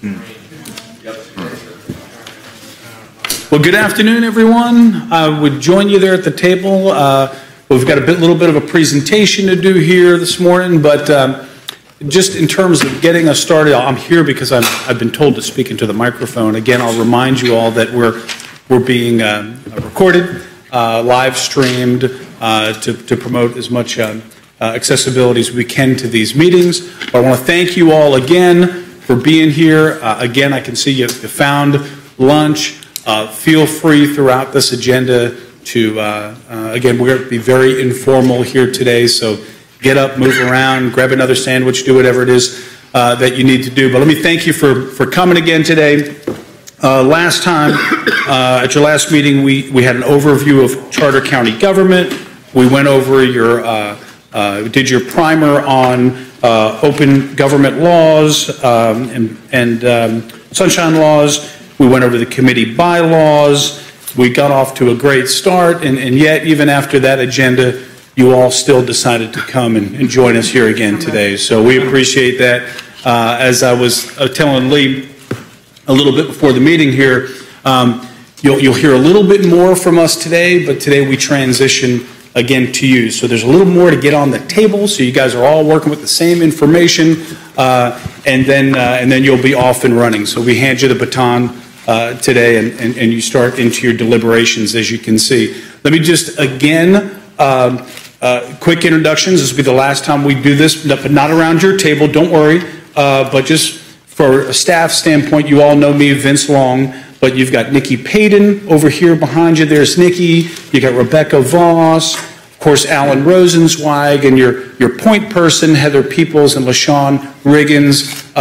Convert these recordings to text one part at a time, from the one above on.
Well, good afternoon, everyone. I would join you there at the table. We've got a little bit of a presentation to do here this morning, but just in terms of getting us started, I'm here because I've been told to speak into the microphone. Again, I'll remind you all that we're being recorded, live streamed to promote as much accessibility as we can to these meetings. But I want to thank you all again for being here. Again, I can see you found lunch. Feel free throughout this agenda to, again, we're going to be very informal here today, so get up, move around, grab another sandwich, do whatever it is that you need to do. But let me thank you for coming again today. Last time, at your last meeting, we had an overview of Charter County government. We went over did your primer on open government laws and sunshine laws. We went over the committee bylaws. We got off to a great start, and yet, even after that agenda, you all still decided to come and join us here again today. So we appreciate that. As I was telling Lee a little bit before the meeting here, you'll hear a little bit more from us today, but today we transition again to you. So there's a little more to get on the table, so you guys are all working with the same information, and then you'll be off and running. So we hand you the baton today, and you start into your deliberations, as you can see. Let me just, again, quick introductions. This will be the last time we do this, but not around your table, don't worry. But just for a staff standpoint, you all know me, Vince Long, but you've got Nikki Payton over here behind you. There's Nikki. You got Rebecca Voss, of course, Alan Rosenzweig, and your point person, Heather Peoples and LaShawn Riggins,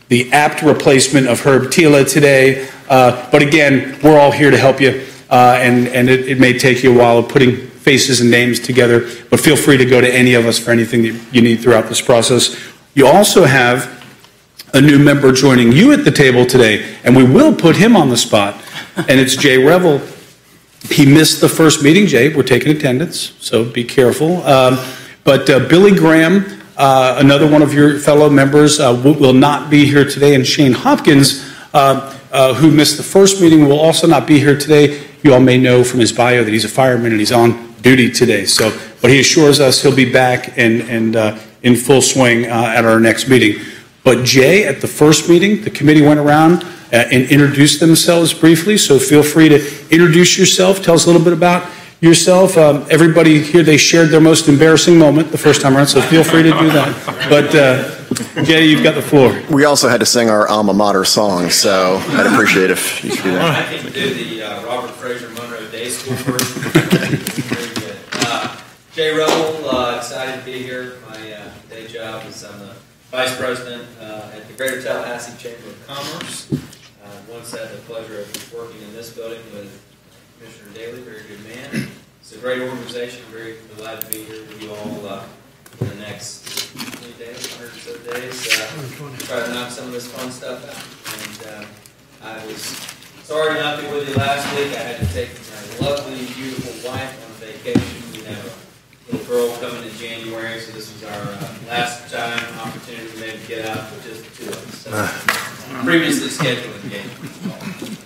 the apt replacement of Herb Tila today. But again, we're all here to help you, and it may take you a while of putting faces and names together, but feel free to go to any of us for anything that you need throughout this process. You also have a new member joining you at the table today, and we will put him on the spot, and it's Jay Revel. He missed the first meeting. Jay, we're taking attendance, so be careful. But Billy Graham, another one of your fellow members, will not be here today, and Shane Hopkins, who missed the first meeting, will also not be here today. You all may know from his bio that he's a fireman and he's on duty today. So, but he assures us he'll be back and in full swing at our next meeting. But Jay, at the first meeting, the committee went around and introduced themselves briefly. So feel free to introduce yourself. Tell us a little bit about yourself. Everybody here, they shared their most embarrassing moment the first time around, so feel free to do that. But Jay, you've got the floor. We also had to sing our alma mater song, so I'd appreciate if you could do that. I can do the Robert Fraser Monroe Day School version. Very good. Jay Revel, excited to be here. My day job is I'm the Vice President at the Greater Tallahassee Chamber of Commerce. Once had the pleasure of working in this building with Commissioner Daly, very good man. It's a great organization. I'm very glad to be here with you all for the next 20 days, 100 or so days. Try to knock some of this fun stuff out. And I was sorry not to be with you last week. I had to take my lovely, beautiful wife on vacation. We have a little girl coming in January, so this was our last time opportunity to maybe get out with just the two of us. So, previously scheduled engagement.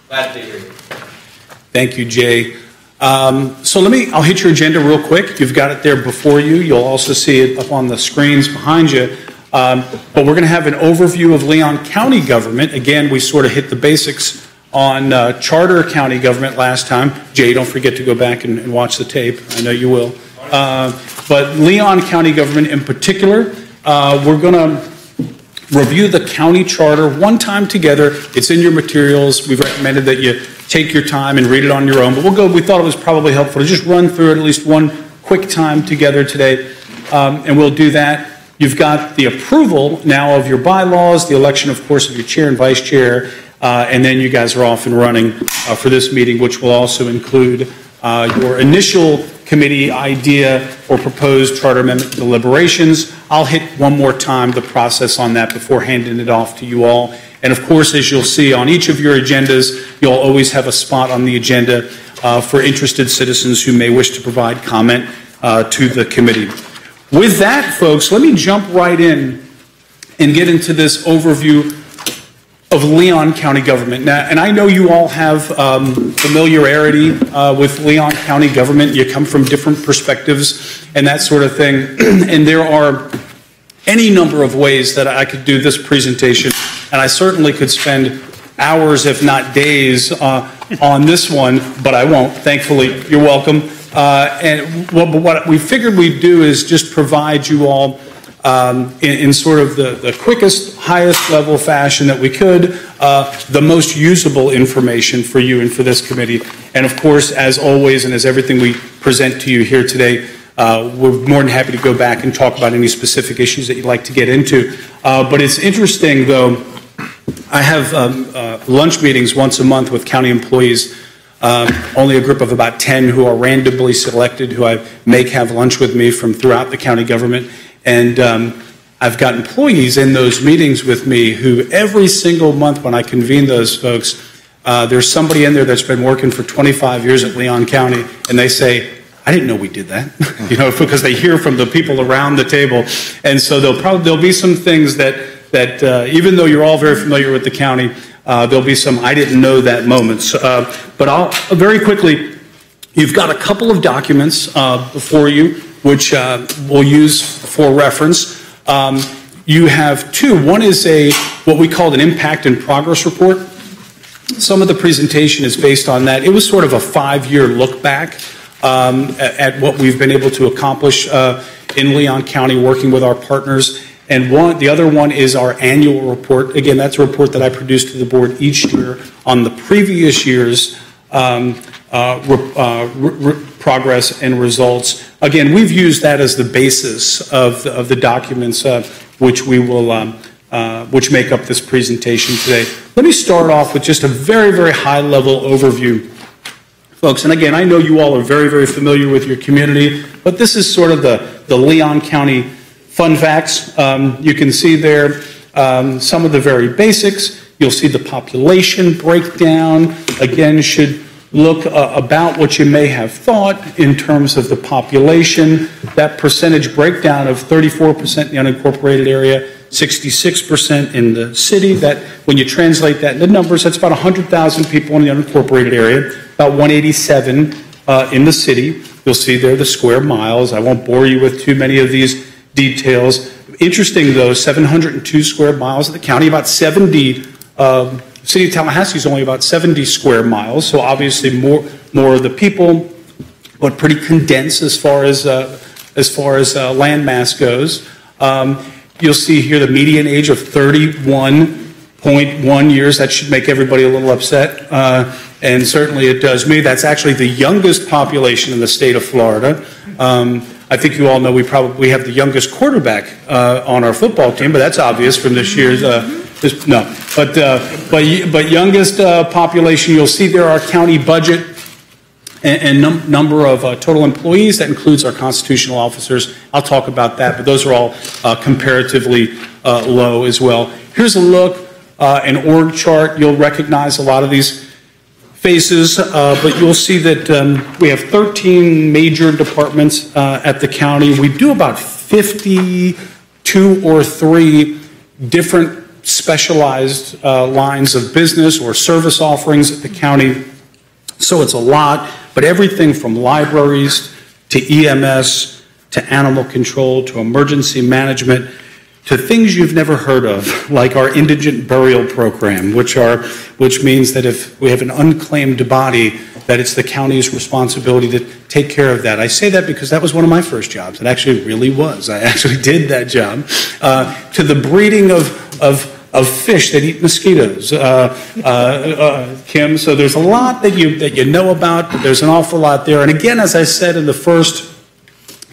Glad to be here. Thank you, Jay. So I'll hit your agenda real quick. You've got it there before you. You'll also see it up on the screens behind you. But we're going to have an overview of Leon County government. Again, we sort of hit the basics on Charter County government last time. Jay, don't forget to go back and watch the tape. I know you will. But Leon County government in particular, we're going to review the county charter one time together. It's in your materials. We've recommended that you take your time and read it on your own. But we thought it was probably helpful to just run through it at least one quick time together today. And we'll do that. You've got the approval now of your bylaws, the election, of course, of your chair and vice chair, and then you guys are off and running for this meeting, which will also include your initial committee idea or proposed charter amendment deliberations. I'll hit one more time the process on that before handing it off to you all. And of course, as you'll see on each of your agendas, you'll always have a spot on the agenda for interested citizens who may wish to provide comment to the committee. With that, folks, let me jump right in and get into this overview of Leon County government. Now, and I know you all have familiarity with Leon County government. You come from different perspectives and that sort of thing. And there are any number of ways that I could do this presentation, and I certainly could spend hours, if not days, on this one, but I won't. Thankfully, you're welcome. But what we figured we'd do is just provide you all in sort of the quickest, highest level fashion that we could, the most usable information for you and for this committee. And of course, as always, and as everything we present to you here today, we're more than happy to go back and talk about any specific issues that you'd like to get into. But it's interesting, though, I have lunch meetings once a month with county employees, only a group of about 10 who are randomly selected, who I make have lunch with me from throughout the county government. And I've got employees in those meetings with me who every single month when I convene those folks, there's somebody in there that's been working for 25 years at Leon County, and they say, I didn't know we did that, because they hear from the people around the table. And so there'll be some things that even though you're all very familiar with the county, there'll be some I didn't know that moments. But I'll very quickly, you've got a couple of documents before you, which we'll use for reference. You have two. One is what we call an impact and progress report. Some of the presentation is based on that. It was sort of a 5-year look back at what we've been able to accomplish in Leon County working with our partners. And the other one is our annual report. Again, that's a report that I produce to the board each year on the previous year's progress and results. Again, we've used that as the basis of the documents which we will which make up this presentation today. Let me start off with just a very, very high level overview, folks. And again, I know you all are very, very familiar with your community, but this is sort of the Leon County fun facts. You can see there some of the very basics. You'll see the population breakdown. Again, should look about what you may have thought in terms of the population. That percentage breakdown of 34% in the unincorporated area, 66% in the city. That when you translate that into numbers, that's about 100,000 people in the unincorporated area, about 187 in the city. You'll see there the square miles. I won't bore you with too many of these details. Interesting though, 702 square miles of the county, about 70. City of Tallahassee is only about 70 square miles, so obviously more of the people, but pretty condensed as far as land mass goes. You'll see here the median age of 31.1 years. That should make everybody a little upset, and certainly it does me. That's actually the youngest population in the state of Florida. I think you all know we have the youngest quarterback on our football team, but that's obvious from this year's. But youngest population. You'll see there our county budget and number of total employees. That includes our constitutional officers. I'll talk about that, but those are all comparatively low as well. Here's a look, an org chart. You'll recognize a lot of these faces, but you'll see that we have 13 major departments at the county. We do about 52 or 3 different specialized lines of business or service offerings at the county. So it's a lot, but everything from libraries to EMS to animal control to emergency management to things you've never heard of, like our indigent burial program, which means that if we have an unclaimed body, that it's the county's responsibility to take care of that. I say that because that was one of my first jobs. It actually really was. I actually did that job. To the breeding of fish that eat mosquitoes, Kim. So there's a lot that you know about, but there's an awful lot there. And again, as I said in the first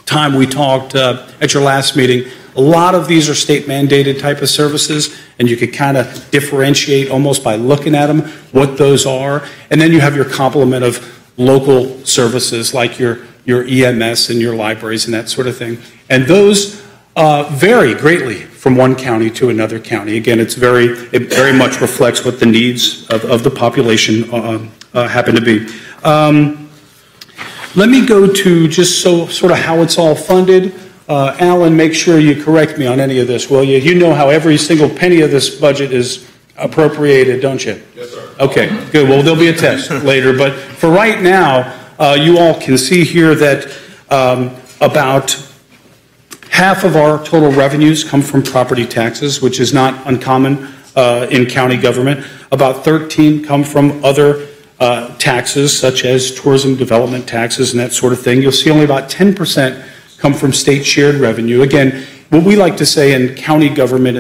time we talked at your last meeting, a lot of these are state mandated type of services, and you could kind of differentiate almost by looking at them what those are. And then you have your complement of local services like your EMS and your libraries and that sort of thing. And those vary greatly from one county to another county. Again, it very much reflects what the needs of the population happen to be. Let me go to just sort of how it's all funded. Alan, make sure you correct me on any of this, will you? You know how every single penny of this budget is appropriated, don't you? Yes, sir. Okay, good. Well, there'll be a test later, but for right now, you all can see here that about half of our total revenues come from property taxes, which is not uncommon in county government. About 13 come from other taxes, such as tourism development taxes and that sort of thing. You'll see only about 10% come from state shared revenue. Again, what we like to say in county government,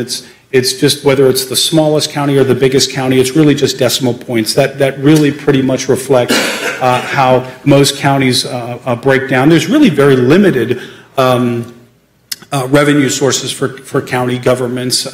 it's just whether it's the smallest county or the biggest county, it's really just decimal points. That really pretty much reflects how most counties break down. There's really very limited revenue sources for county governments,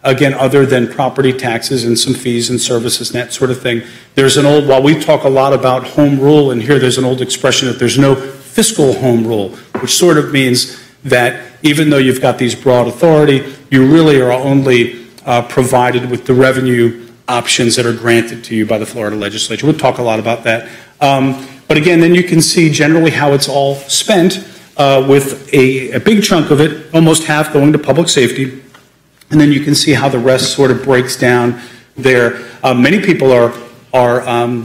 again, other than property taxes and some fees and services and that sort of thing. There's an old, while we talk a lot about home rule, and here there's an old expression that there's no fiscal home rule, which sort of means that even though you've got these broad authority, you really are only provided with the revenue options that are granted to you by the Florida legislature. We'll talk a lot about that. But again, then you can see generally how it's all spent, with a big chunk of it, almost half going to public safety. And then you can see how the rest sort of breaks down there. Many people are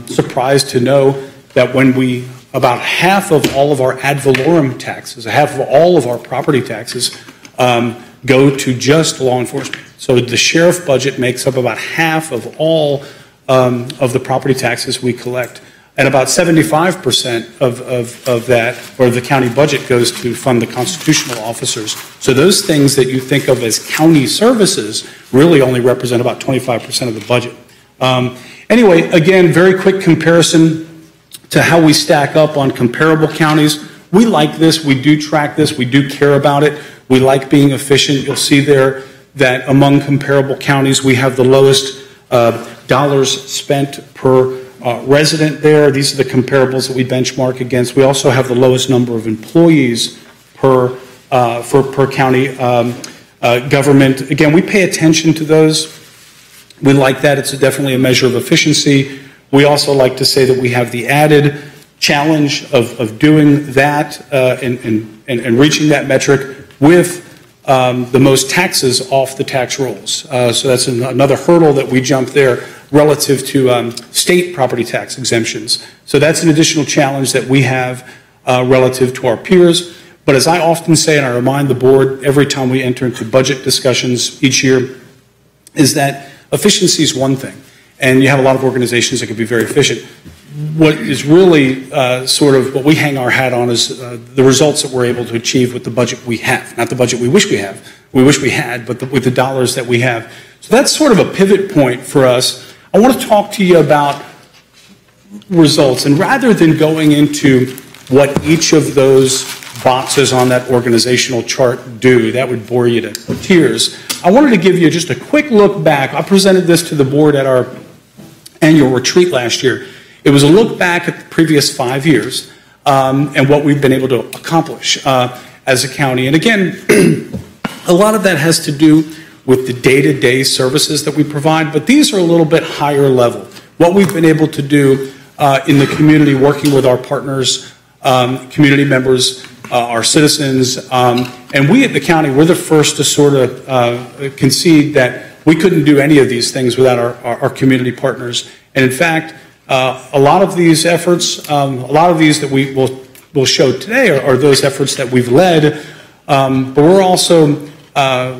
surprised to know that when about half of all of our ad valorem taxes, half of all of our property taxes go to just law enforcement. So the sheriff budget makes up about half of all of the property taxes we collect. And about 75% of that, or the county budget, goes to fund the constitutional officers. So those things that you think of as county services really only represent about 25% of the budget. Anyway, again, very quick comparison to how we stack up on comparable counties. We like this. We do track this. We do care about it. We like being efficient. You'll see there that among comparable counties, we have the lowest dollars spent per resident there. These are the comparables that we benchmark against. We also have the lowest number of employees per county government. Again, we pay attention to those. We like that. It's definitely a measure of efficiency. We also like to say that we have the added challenge of doing that and reaching that metric with the most taxes off the tax rolls. So that's another hurdle that we jump there relative to state property tax exemptions. So that's an additional challenge that we have relative to our peers. But as I often say, and I remind the board every time we enter into budget discussions each year, is that efficiency is one thing. And you have a lot of organizations that can be very efficient. What is really sort of what we hang our hat on is the results that we're able to achieve with the budget we have. Not the budget we wish we had, but with the dollars that we have. So that's sort of a pivot point for us. I want to talk to you about results. And rather than going into what each of those boxes on that organizational chart do, that would bore you to tears, I wanted to give you just a quick look back. I presented this to the board at our annual retreat last year. It was a look back at the previous 5 years and what we've been able to accomplish as a county. And again, a lot of that has to do with the day-to-day services that we provide, but these are a little bit higher level. What we've been able to do in the community, working with our partners, community members, our citizens, and we at the county, we're the first to sort of concede that we couldn't do any of these things without our community partners. And in fact, a lot of these efforts, a lot of these that we will show today are those efforts that we've led, but we're also,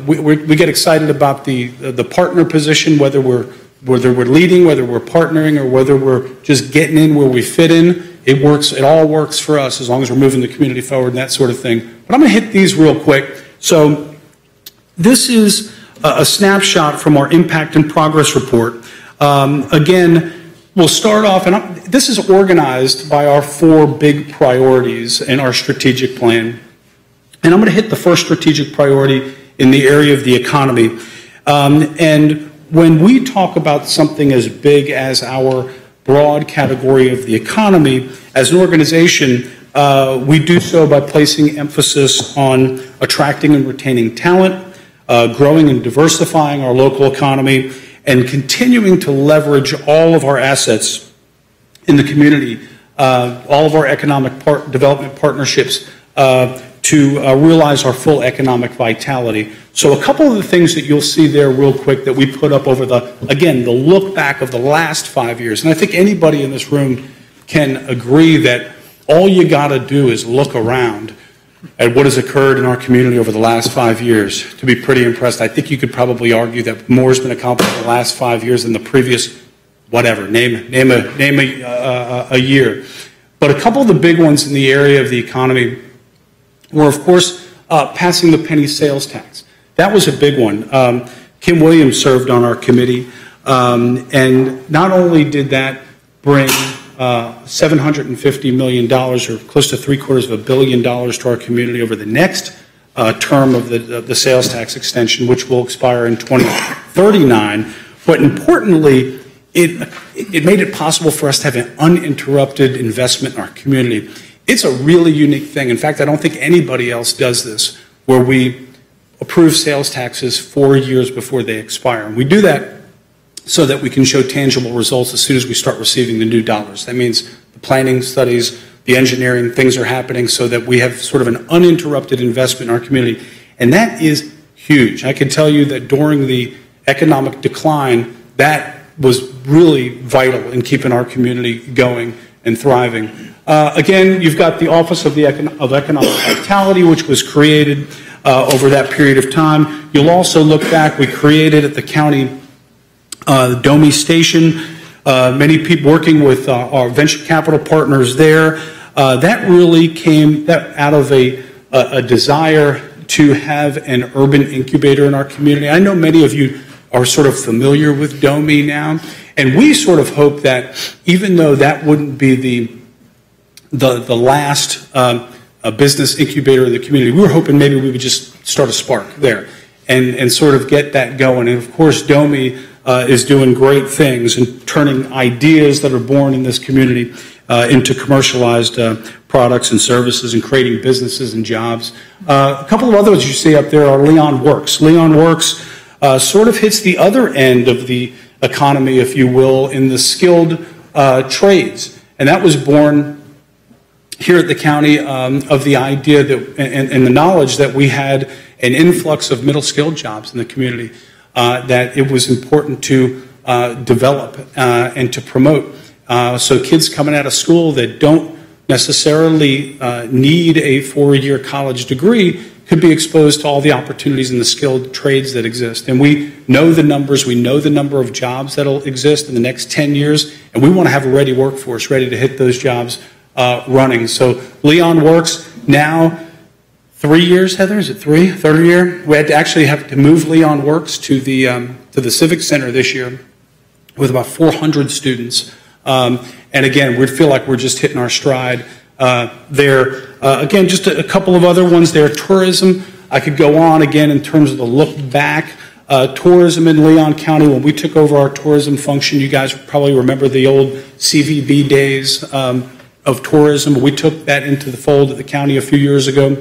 we get excited about the partner position, whether we're leading, whether we're partnering, or whether we're just getting in where we fit in. It works. It all works for us as long as we're moving the community forward and that sort of thing. But I'm going to hit these real quick. So this is a snapshot from our Impact and Progress Report. Again, we'll start off, and this is organized by our 4 big priorities in our strategic plan. And I'm going to hit the first strategic priority in the area of the economy. And when we talk about something as big as our broad category of the economy, as an organization, we do so by placing emphasis on attracting and retaining talent, growing and diversifying our local economy, and continuing to leverage all of our assets in the community, all of our economic development partnerships to realize our full economic vitality. So a couple of the things that you'll see there real quick that we put up over the look back of the last 5 years. And I think anybody in this room can agree that all you got to do is look around at what has occurred in our community over the last 5 years to be pretty impressed. I think you could probably argue that more has been accomplished in the last 5 years than the previous, whatever, name a year. But a couple of the big ones in the area of the economy were, of course, passing the penny sales tax. That was a big one. Kim Williams served on our committee, and not only did that bring $750 million, or close to $750 million to our community over the next term of the sales tax extension, which will expire in 2039, but importantly, it made it possible for us to have an uninterrupted investment in our community. It's a really unique thing. In fact, I don't think anybody else does this, where we approve sales taxes 4 years before they expire. And we do that so that we can show tangible results as soon as we start receiving the new dollars. That means the planning studies, the engineering, things are happening so that we have sort of an uninterrupted investment in our community. And that is huge. I can tell you that during the economic decline, that was really vital in keeping our community going and thriving. Again, you've got the Office of Economic Vitality, which was created over that period of time. You'll also look back, we created at the county the DOMI station, many people working with our venture capital partners there. That really came out of a desire to have an urban incubator in our community. I know many of you are sort of familiar with DOMI now, and we sort of hope that even though that wouldn't be the last business incubator in the community, we were hoping maybe we would just start a spark there and sort of get that going. And of course, DOMI is doing great things and turning ideas that are born in this community into commercialized products and services and creating businesses and jobs. A couple of others you see up there are Leon Works. Leon Works sort of hits the other end of the economy, if you will, in the skilled trades. And that was born here at the county of the idea that, and the knowledge that we had an influx of middle skilled jobs in the community, that it was important to develop and to promote. So kids coming out of school that don't necessarily need a 4-year college degree could be exposed to all the opportunities in the skilled trades that exist. And we know the numbers, we know the number of jobs that will exist in the next 10 years, and we want to have a ready workforce ready to hit those jobs running. So Leon Works now 3 years, Heather, is it three? Third year? We had to actually have to move Leon Works to the Civic Center this year with about 400 students. And again, we feel like we're just hitting our stride there. Again, just a couple of other ones there. Tourism, I could go on again in terms of the look back. Tourism in Leon County, when we took over our tourism function, you guys probably remember the old CVB days of tourism. We took that into the fold at the county a few years ago.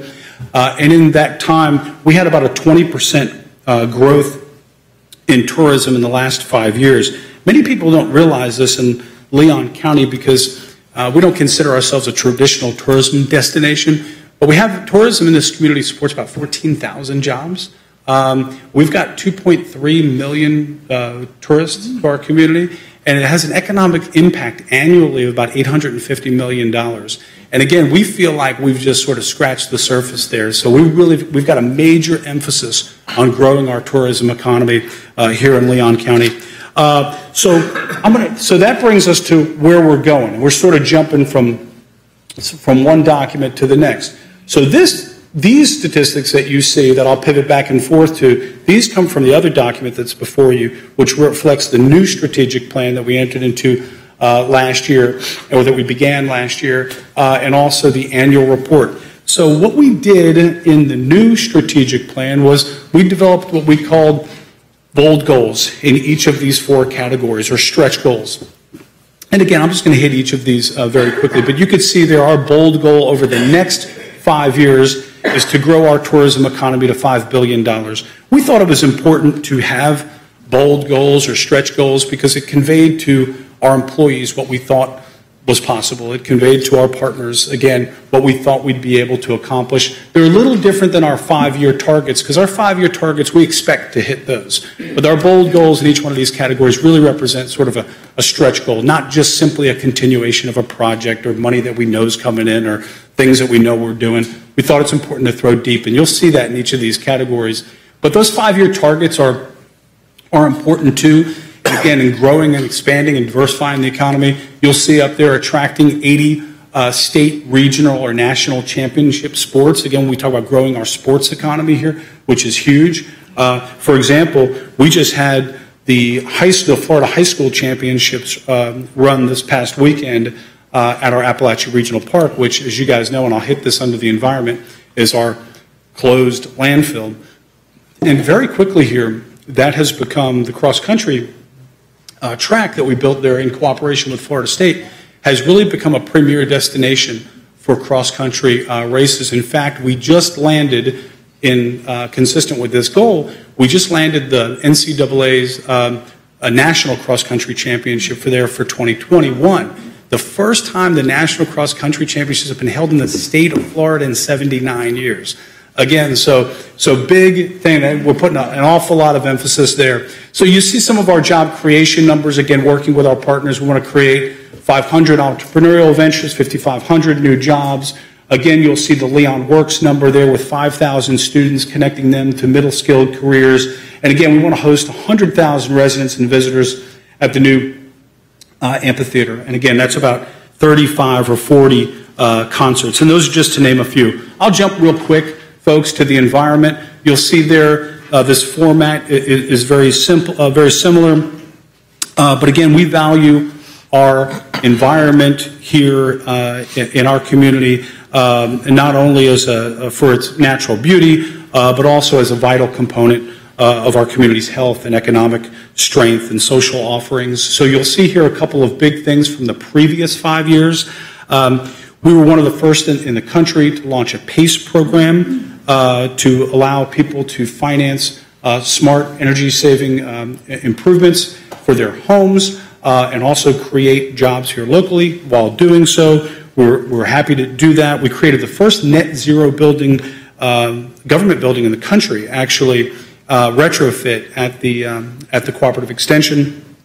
And in that time, we had about a 20% growth in tourism in the last 5 years. Many people don't realize this in Leon County because we don't consider ourselves a traditional tourism destination, but we have tourism in this community supports about 14,000 jobs. We've got 2.3 million tourists to our community, and it has an economic impact annually of about $850 million. And again, we feel like we've just sort of scratched the surface there. So we've got a major emphasis on growing our tourism economy here in Leon County. So that brings us to where we're going. We're sort of jumping from one document to the next. So these statistics that you see that I'll pivot back and forth to, these come from the other document that's before you, which reflects the new strategic plan that we entered into last year, or that we began last year, and also the annual report. So what we did in the new strategic plan was we developed what we called bold goals in each of these 4 categories, or stretch goals. And again, I'm just going to hit each of these very quickly, but you can see there our bold goal over the next 5 years is to grow our tourism economy to $5 billion. We thought it was important to have bold goals or stretch goals because it conveyed to our employees what we thought was possible. It conveyed to our partners, again, what we thought we'd be able to accomplish. They're a little different than our 5-year targets, because our 5-year targets, we expect to hit those. But our bold goals in each one of these categories really represent sort of a stretch goal, not just simply a continuation of a project or money that we know is coming in or things that we know we're doing. We thought it's important to throw deep, and you'll see that in each of these categories. But those 5-year targets are important too. Again, in growing and expanding and diversifying the economy, you'll see up there attracting 80 state, regional, or national championship sports. Again, we talk about growing our sports economy here, which is huge. For example, we just had the Florida High School Championships run this past weekend at our Appalachia Regional Park, which, as you guys know, and I'll hit this under the environment, is our closed landfill. And very quickly here, that has become the cross-country track that we built there in cooperation with Florida State has really become a premier destination for cross-country races. In fact, we just landed consistent with this goal, we just landed the NCAA's a national cross-country championship for 2021. The first time the National Cross Country Championships have been held in the state of Florida in 79 years. Again, so big thing. We're putting an awful lot of emphasis there. So you see some of our job creation numbers, again, working with our partners. We want to create 500 entrepreneurial ventures, 5,500 new jobs. Again, you'll see the Leon Works number there with 5,000 students, connecting them to middle-skilled careers. And again, we want to host 100,000 residents and visitors at the new amphitheater. And again, that's about 35 or 40 concerts. And those are just to name a few. I'll jump real quick, folks, to the environment. You'll see there this format is very simple, very similar. But again, we value our environment here in our community, not only as for its natural beauty, but also as a vital component of our community's health and economic strength and social offerings. So you'll see here a couple of big things from the previous 5 years. We were one of the first in the country to launch a PACE program to allow people to finance smart energy-saving improvements for their homes and also create jobs here locally. While doing so, we're happy to do that. We created the first net zero building, government building in the country, actually retrofit at the Cooperative Extension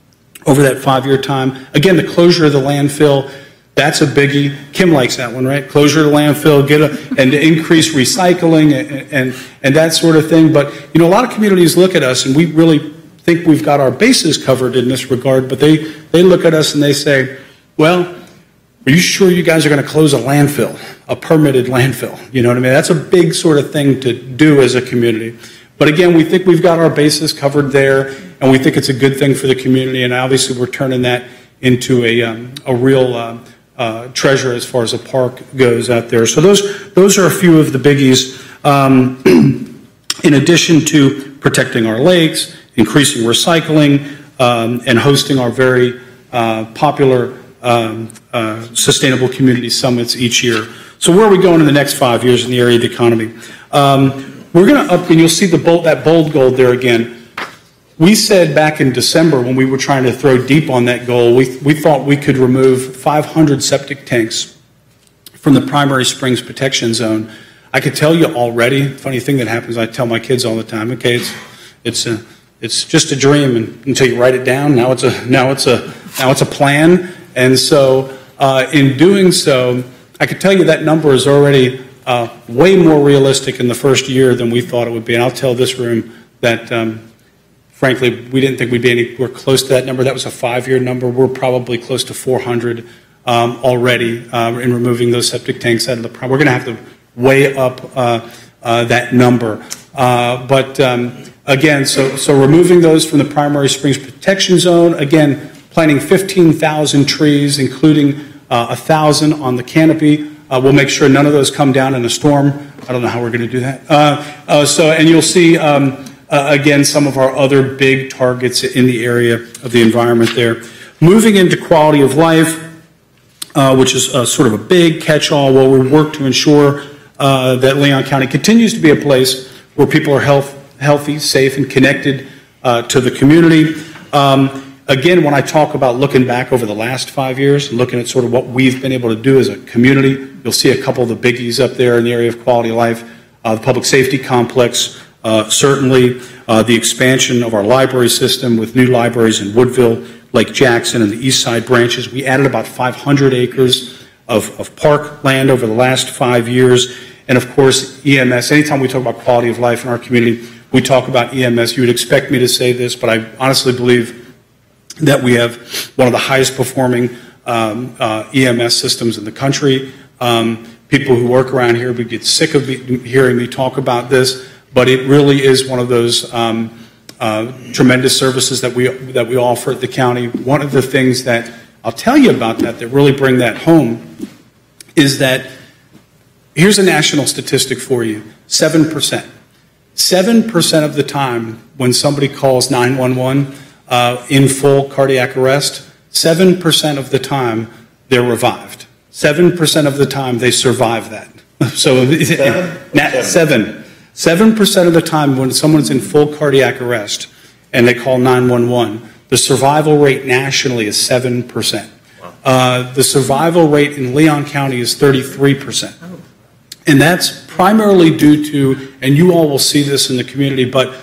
over that 5-year time. Again, the closure of the landfill. That's a biggie. Kim likes that one, right? Closure of the landfill, and to increase recycling and that sort of thing. But, you know, a lot of communities look at us, and we really think we've got our bases covered in this regard, but they look at us and they say, well, are you sure you guys are going to close a landfill, a permitted landfill? You know what I mean? That's a big sort of thing to do as a community. But again, we think we've got our bases covered there, and we think it's a good thing for the community, and obviously we're turning that into a real treasure as far as a park goes out there. So those are a few of the biggies. In addition to protecting our lakes, increasing recycling, and hosting our very popular sustainable community summits each year. So where are we going in the next 5 years in the area of the economy? We're going to up, and you'll see that bold goal there again. We said back in December when we were trying to throw deep on that goal, we thought we could remove 500 septic tanks from the Primary Springs Protection Zone. I could tell you already, funny thing that happens, I tell my kids all the time, okay, it's just a dream until you write it down. Now it's a plan. And so in doing so, I could tell you that number is already way more realistic in the first year than we thought it would be. And I'll tell this room that frankly, we didn't think we'd be anywhere close to that number. That was a 5-year number. We're probably close to 400 already in removing those septic tanks out of the We're going to have to weigh up that number. But again, so removing those from the Primary Springs Protection Zone, again, planting 15,000 trees, including 1,000 on the canopy. We'll make sure none of those come down in a storm. I don't know how we're going to do that. And you'll see, again, some of our other big targets in the area of the environment there. Moving into quality of life, which is sort of a big catch-all, where we work to ensure that Leon County continues to be a place where people are healthy, safe, and connected to the community. Again, when I talk about looking back over the last 5 years, looking at sort of what we've been able to do as a community, you'll see a couple of the biggies up there in the area of quality of life. The public safety complex, certainly the expansion of our library system with new libraries in Woodville, Lake Jackson, and the East Side branches. We added about 500 acres of park land over the last 5 years. And of course, EMS. Anytime we talk about quality of life in our community, we talk about EMS. You would expect me to say this, but I honestly believe that we have one of the highest performing EMS systems in the country. People who work around here would get sick of hearing me talk about this, but it really is one of those tremendous services that we offer at the county. One of the things that I'll tell you about that really bring that home is that here's a national statistic for you: 7%. 7% of the time when somebody calls 911 in full cardiac arrest, 7% of the time they're revived. 7% of the time they survive that. So 7% of the time when someone's in full cardiac arrest and they call 911, the survival rate nationally is 7%. Wow. The survival rate in Leon County is 33%. And that's primarily due to, and you all will see this in the community, but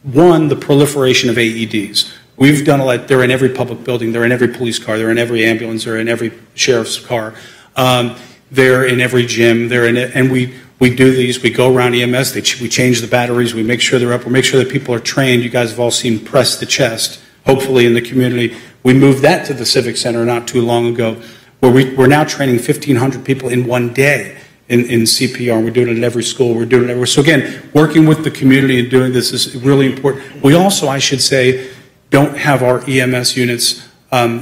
one, the proliferation of AEDs. We've done a lot. They're in every public building. They're in every police car. They're in every ambulance. They're in every sheriff's car. They're in every gym. They're in it, and we do these. We go around EMS. We change the batteries. We make sure they're up. We make sure that people are trained. You guys have all seen Press the Chest, hopefully in the community. We moved that to the Civic Center not too long ago, where we're now training 1,500 people in one day in CPR. We're doing it at every school. We're doing it everywhere. So again, working with the community and doing this is really important. We also, I should say, don't have our EMS units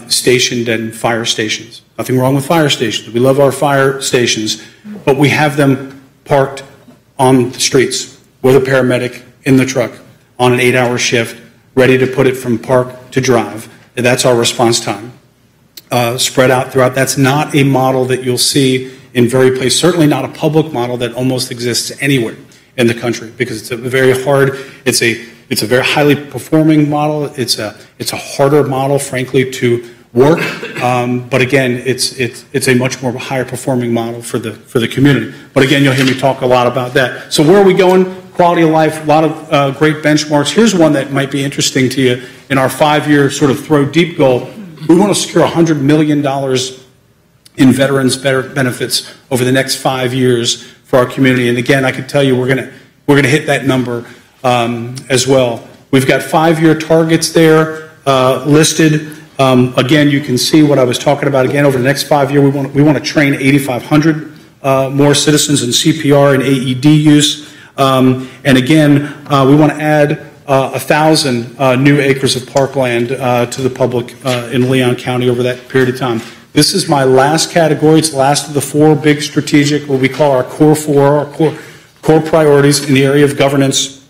stationed in fire stations. Nothing wrong with fire stations. We love our fire stations, but we have them parked on the streets with a paramedic in the truck on an 8-hour shift, ready to put it from park to drive. And that's our response time. Spread out throughout. That's not a model that you'll see in various places. Certainly not a public model that almost exists anywhere in the country, because it's a very hard, it's a very highly performing model. It's a harder model, frankly, to work. But again, it's a much more higher performing model for the community. But again, you'll hear me talk a lot about that. So where are we going? Quality of life, a lot of great benchmarks. Here's one that might be interesting to you. In our 5-year sort of throw deep goal, we want to secure $100 million in veterans benefits over the next 5 years for our community. And again, I can tell you we're going to hit that number as well. We've got 5-year targets there listed. Again, you can see what I was talking about. Again, over the next 5 years, we want to train 8,500 more citizens in CPR and AED use. And again, we want to add 1,000 new acres of parkland to the public in Leon County over that period of time. This is my last category. It's the last of the 4 big strategic, what we call our core 4, our core priorities in the area of governance.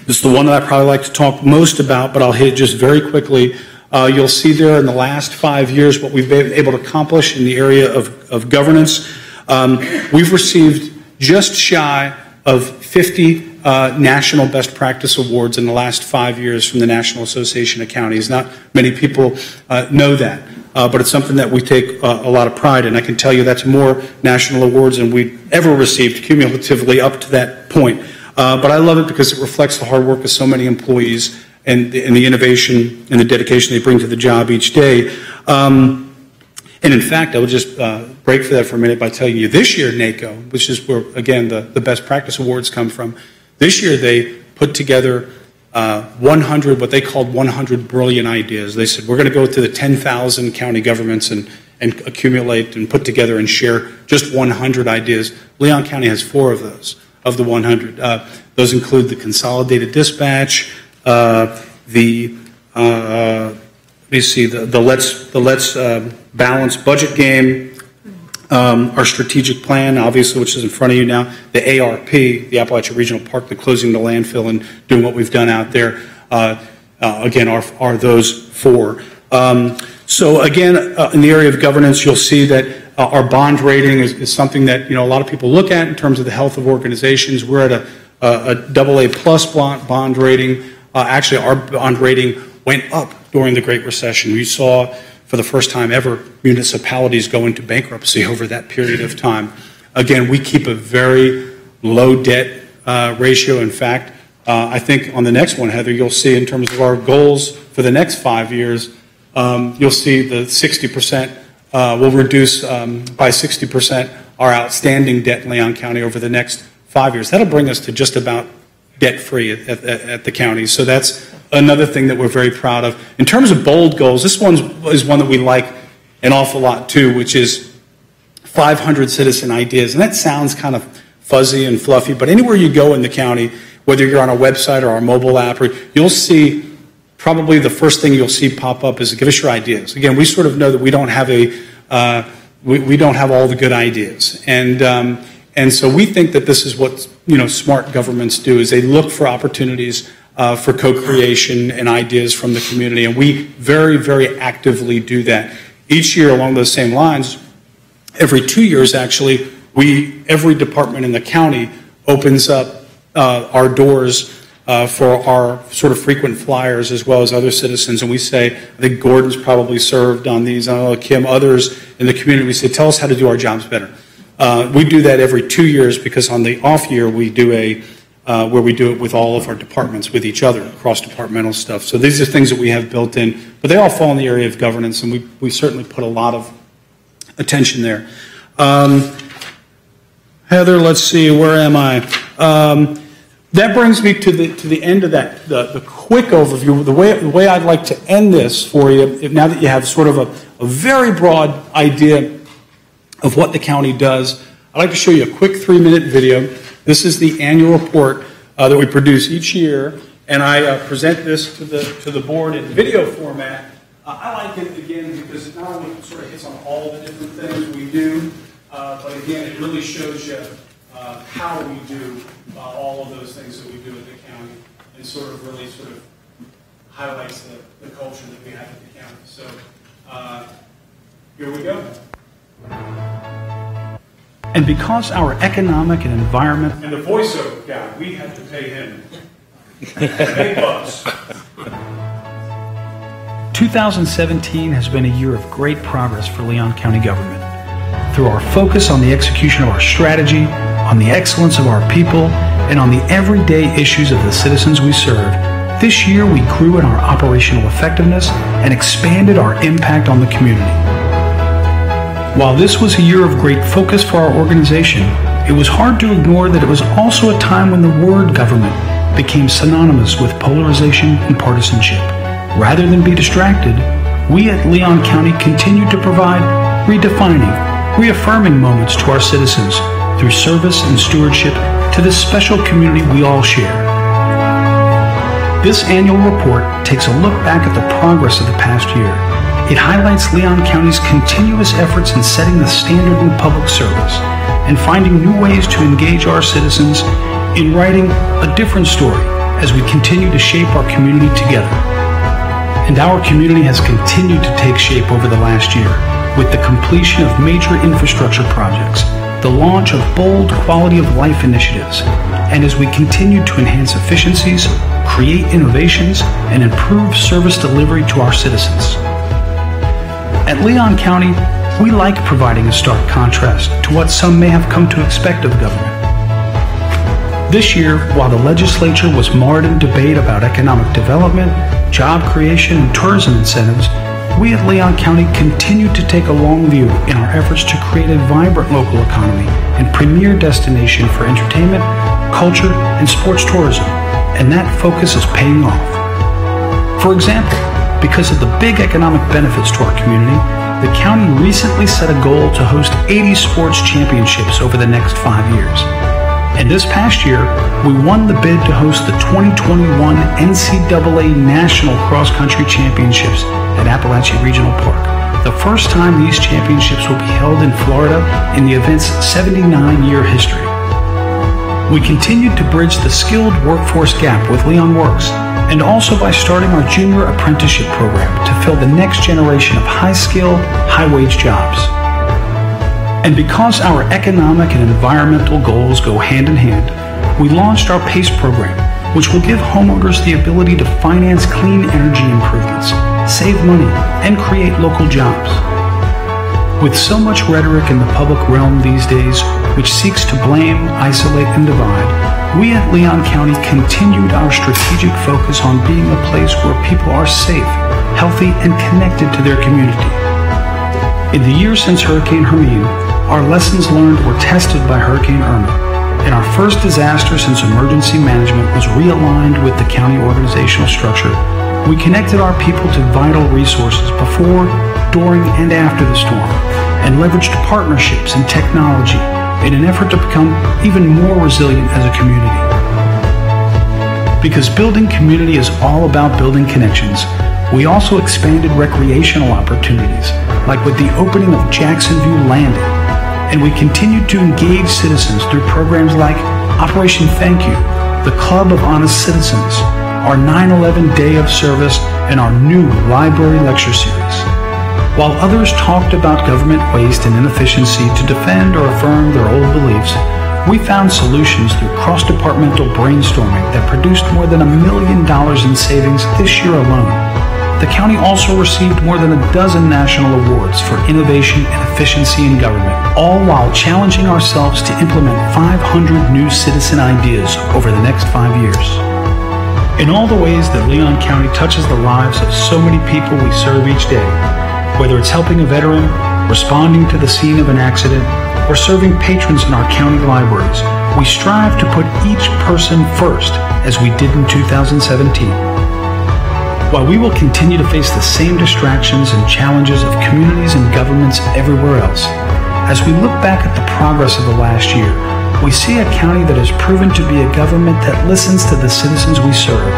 This is the one that I probably like to talk most about, but I'll hit it just very quickly. You'll see there in the last 5 years what we've been able to accomplish in the area of governance. We've received just shy of 50 national best practice awards in the last 5 years from the National Association of Counties. Not many people know that, but it's something that we take a lot of pride in. I can tell you that's more national awards than we've ever received cumulatively up to that point. But I love it because it reflects the hard work of so many employees and the innovation and the dedication they bring to the job each day. And in fact, I would just break for that for a minute by telling you this year, NACO, which is where, again, the best practice awards come from, this year they put together 100, what they called 100 brilliant ideas. They said, we're going to go to the 10,000 county governments and accumulate and put together and share just 100 ideas. Leon County has 4 of those, of the 100. Those include the consolidated dispatch, the Let's Balance budget game, our strategic plan, obviously, which is in front of you now, the ARP, the Appalachia Regional Park, the closing the landfill and doing what we've done out there, again, are those 4. So again, in the area of governance, you'll see that our bond rating is something that, a lot of people look at in terms of the health of organizations. We're at a AA+ bond rating. Actually, our bond rating went up during the Great Recession. We saw, for the first time ever, municipalities go into bankruptcy over that period of time. Again, we keep a very low debt ratio. In fact, I think on the next one, Heather, you'll see in terms of our goals for the next 5 years, you'll see the 60% will reduce by 60% our outstanding debt in Leon County over the next 5 years. That'll bring us to just about debt-free at the county. So that's another thing that we're very proud of. In terms of bold goals, this one is one that we like an awful lot too, which is 500 citizen ideas. And that sounds kind of fuzzy and fluffy, but anywhere you go in the county, whether you're on our website or our mobile app, you'll see probably the first thing you'll see pop up is give us your ideas. Again, we sort of know that we don't have we don't have all the good ideas, and so we think that this is what smart governments do, is they look for opportunities for co-creation and ideas from the community, and we very, very actively do that. Each year along those same lines, every 2 years actually, every department in the county opens up our doors for our sort of frequent flyers as well as other citizens, and we say, I think Gordon's probably served on these, I don't know, Kim, others in the community, we say, tell us how to do our jobs better. We do that every 2 years because on the off year we do where we do it with all of our departments, with each other, cross-departmental stuff. So these are things that we have built in, but they all fall in the area of governance, and we certainly put a lot of attention there. Heather, let's see, where am I? That brings me to the end of that, the quick overview. The way I'd like to end this for you, now that you have sort of a very broad idea of what the county does, I'd like to show you a quick 3-minute video. This is the annual report that we produce each year, and I present this to the board in video format. I like it, again, because it not only sort of hits on all the different things we do, but again, it really shows you how we do all of those things that we do at the county, and sort of really highlights the culture that we have at the county. So here we go. And because our economic and environment... And the voiceover guy, we have to pay him big bucks. 2017 has been a year of great progress for Leon County government. Through our focus on the execution of our strategy, on the excellence of our people, and on the everyday issues of the citizens we serve, this year we grew in our operational effectiveness and expanded our impact on the community. While this was a year of great focus for our organization, it was hard to ignore that it was also a time when the word government became synonymous with polarization and partisanship. Rather than be distracted, we at Leon County continued to provide redefining, reaffirming moments to our citizens through service and stewardship to this special community we all share. This annual report takes a look back at the progress of the past year. It highlights Leon County's continuous efforts in setting the standard in public service and finding new ways to engage our citizens in writing a different story as we continue to shape our community together. And our community has continued to take shape over the last year with the completion of major infrastructure projects, the launch of bold quality of life initiatives, and as we continue to enhance efficiencies, create innovations, and improve service delivery to our citizens. At Leon County, we like providing a stark contrast to what some may have come to expect of government. This year, while the legislature was marred in debate about economic development, job creation, and tourism incentives, we at Leon County continued to take a long view in our efforts to create a vibrant local economy and premier destination for entertainment, culture, and sports tourism, and that focus is paying off. For example, because of the big economic benefits to our community, the county recently set a goal to host 80 sports championships over the next 5 years. And this past year, we won the bid to host the 2021 NCAA National Cross Country Championships at Appalachia Regional Park, the first time these championships will be held in Florida in the event's 79-year history. We continued to bridge the skilled workforce gap with Leon Works, and also by starting our junior apprenticeship program to fill the next generation of high-skilled, high-wage jobs. And because our economic and environmental goals go hand in hand, we launched our PACE program, which will give homeowners the ability to finance clean energy improvements, save money, and create local jobs. With so much rhetoric in the public realm these days, which seeks to blame, isolate, and divide, we at Leon County continued our strategic focus on being a place where people are safe, healthy, and connected to their community. In the years since Hurricane Hermine, our lessons learned were tested by Hurricane Irma, and our first disaster since emergency management was realigned with the county organizational structure. We connected our people to vital resources before, during, and after the storm, and leveraged partnerships and technology in an effort to become even more resilient as a community. Because building community is all about building connections, we also expanded recreational opportunities, like with the opening of Jackson View Landing, and we continued to engage citizens through programs like Operation Thank You, the Club of Honest Citizens, our 9/11 Day of Service, and our new library lecture series. While others talked about government waste and inefficiency to defend or affirm their old beliefs, we found solutions through cross-departmental brainstorming that produced more than $1 million in savings this year alone. The county also received more than a dozen national awards for innovation and efficiency in government, all while challenging ourselves to implement 500 new citizen ideas over the next 5 years. In all the ways that Leon County touches the lives of so many people we serve each day, whether it's helping a veteran, responding to the scene of an accident, or serving patrons in our county libraries, we strive to put each person first, as we did in 2017. While we will continue to face the same distractions and challenges of communities and governments everywhere else, as we look back at the progress of the last year, we see a county that has proven to be a government that listens to the citizens we serve,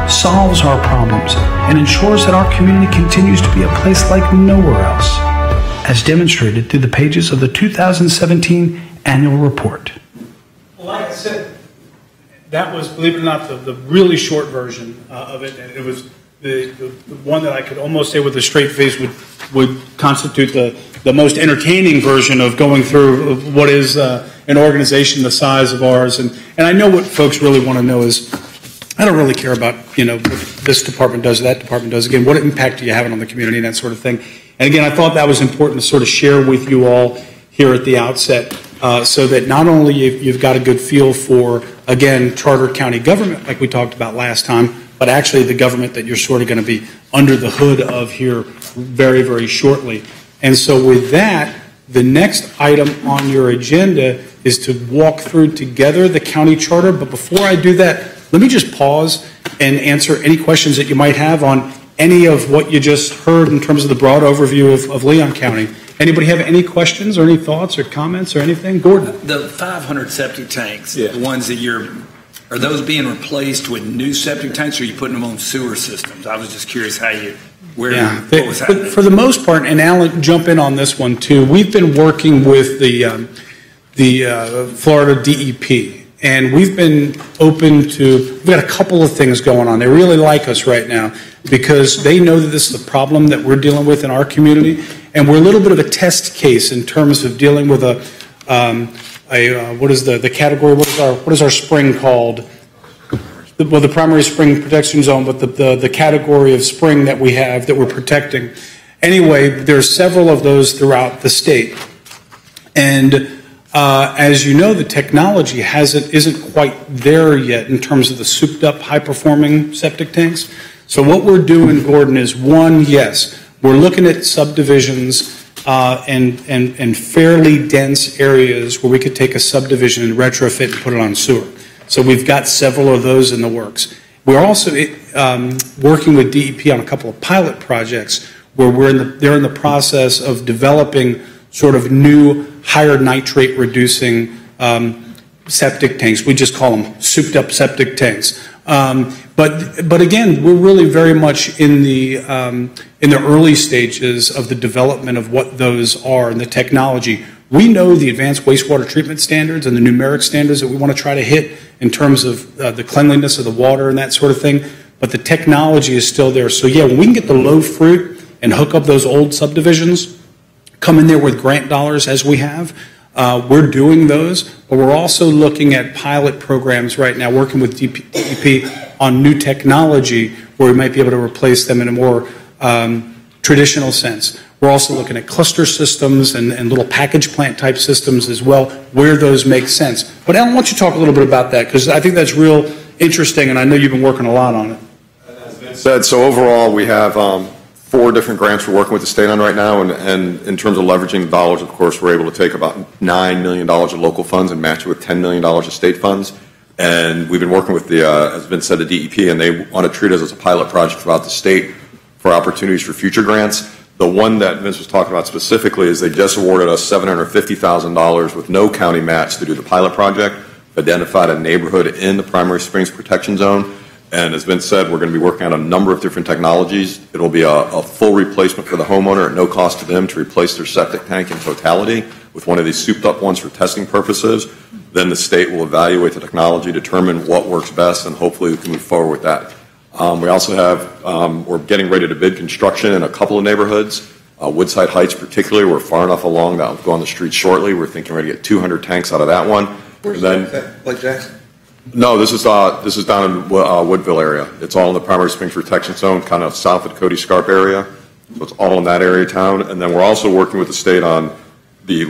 solves our problems, and ensures that our community continues to be a place like nowhere else, as demonstrated through the pages of the 2017 annual report. Well, like I said, that was, believe it or not, the really short version of it. And it was the one that I could almost say with a straight face would constitute the most entertaining version of going through what is an organization the size of ours. And I know what folks really want to know is, I don't really care about, what this department does, that department does. Again, what impact are you having on the community and that sort of thing. And again, I thought that was important to sort of share with you all here at the outset, so that not only you've got a good feel for, again, charter county government, like we talked about last time, but actually the government that you're sort of going to be under the hood of here very, very shortly. And so with that, the next item on your agenda is to walk through together the county charter. But before I do that, let me just pause and answer any questions that you might have on any of what you just heard in terms of the broad overview of Leon County. Anybody have any questions or any thoughts or comments or anything? Gordon? The 500 septic tanks, the ones that are those being replaced with new septic tanks, or are you putting them on sewer systems? I was just curious what was happening. For the most part, and Alan, jump in on this one too, we've been working with the Florida DEP. And we've been we've got a couple of things going on. They really like us right now because they know that this is a problem that we're dealing with in our community. And we're a little bit of a test case in terms of dealing with what is the category, what is our spring called? The primary spring protection zone, but the category of spring that we have that we're protecting. Anyway, there's several of those throughout the state. And as you know, the technology isn't quite there yet in terms of the souped-up, high-performing septic tanks. So what we're doing, Gordon, is one, yes, we're looking at subdivisions and fairly dense areas where we could take a subdivision and retrofit and put it on sewer. So we've got several of those in the works. We're also working with DEP on a couple of pilot projects where they're in the process of developing sort of new higher nitrate reducing septic tanks. We just call them souped up septic tanks. But again, we're really very much in the early stages of the development of what those are and the technology. We know the advanced wastewater treatment standards and the numeric standards that we want to try to hit in terms of the cleanliness of the water and that sort of thing, but the technology is still there. So yeah, when we can get the low fruit and hook up those old subdivisions, come in there with grant dollars as we have, We're doing those, but we're also looking at pilot programs right now, working with DEP on new technology where we might be able to replace them in a more traditional sense. We're also looking at cluster systems and little package plant type systems as well, where those make sense. But Ellen, why don't you talk a little bit about that? Because I think that's real interesting, and I know you've been working a lot on it. As Vince said, so overall we have 4 different grants we're working with the state on right now, and in terms of leveraging the dollars, of course, we're able to take about $9 million of local funds and match it with $10 million of state funds. And we've been working with the, as Vince said, the DEP, and they want to treat us as a pilot project throughout the state for opportunities for future grants. The one that Vince was talking about specifically is they just awarded us $750,000 with no county match to do the pilot project, identified a neighborhood in the Primary Springs Protection Zone. And as Vince said, we're going to be working on a number of different technologies. It'll be a full replacement for the homeowner at no cost to them to replace their septic tank in totality with one of these souped up ones for testing purposes. Then the state will evaluate the technology, determine what works best, and hopefully we can move forward with that. We also have, we're getting ready to bid construction in a couple of neighborhoods. Woodside Heights particularly, we're far enough along that we'll go on the street shortly. We're thinking we're going to get 200 tanks out of that one. Where's that? Lake Jackson? No, this is down in Woodville area. It's all in the Primary Springs Protection Zone, kind of south of Cody Scarp area. So it's all in that area of town. And then we're also working with the state on the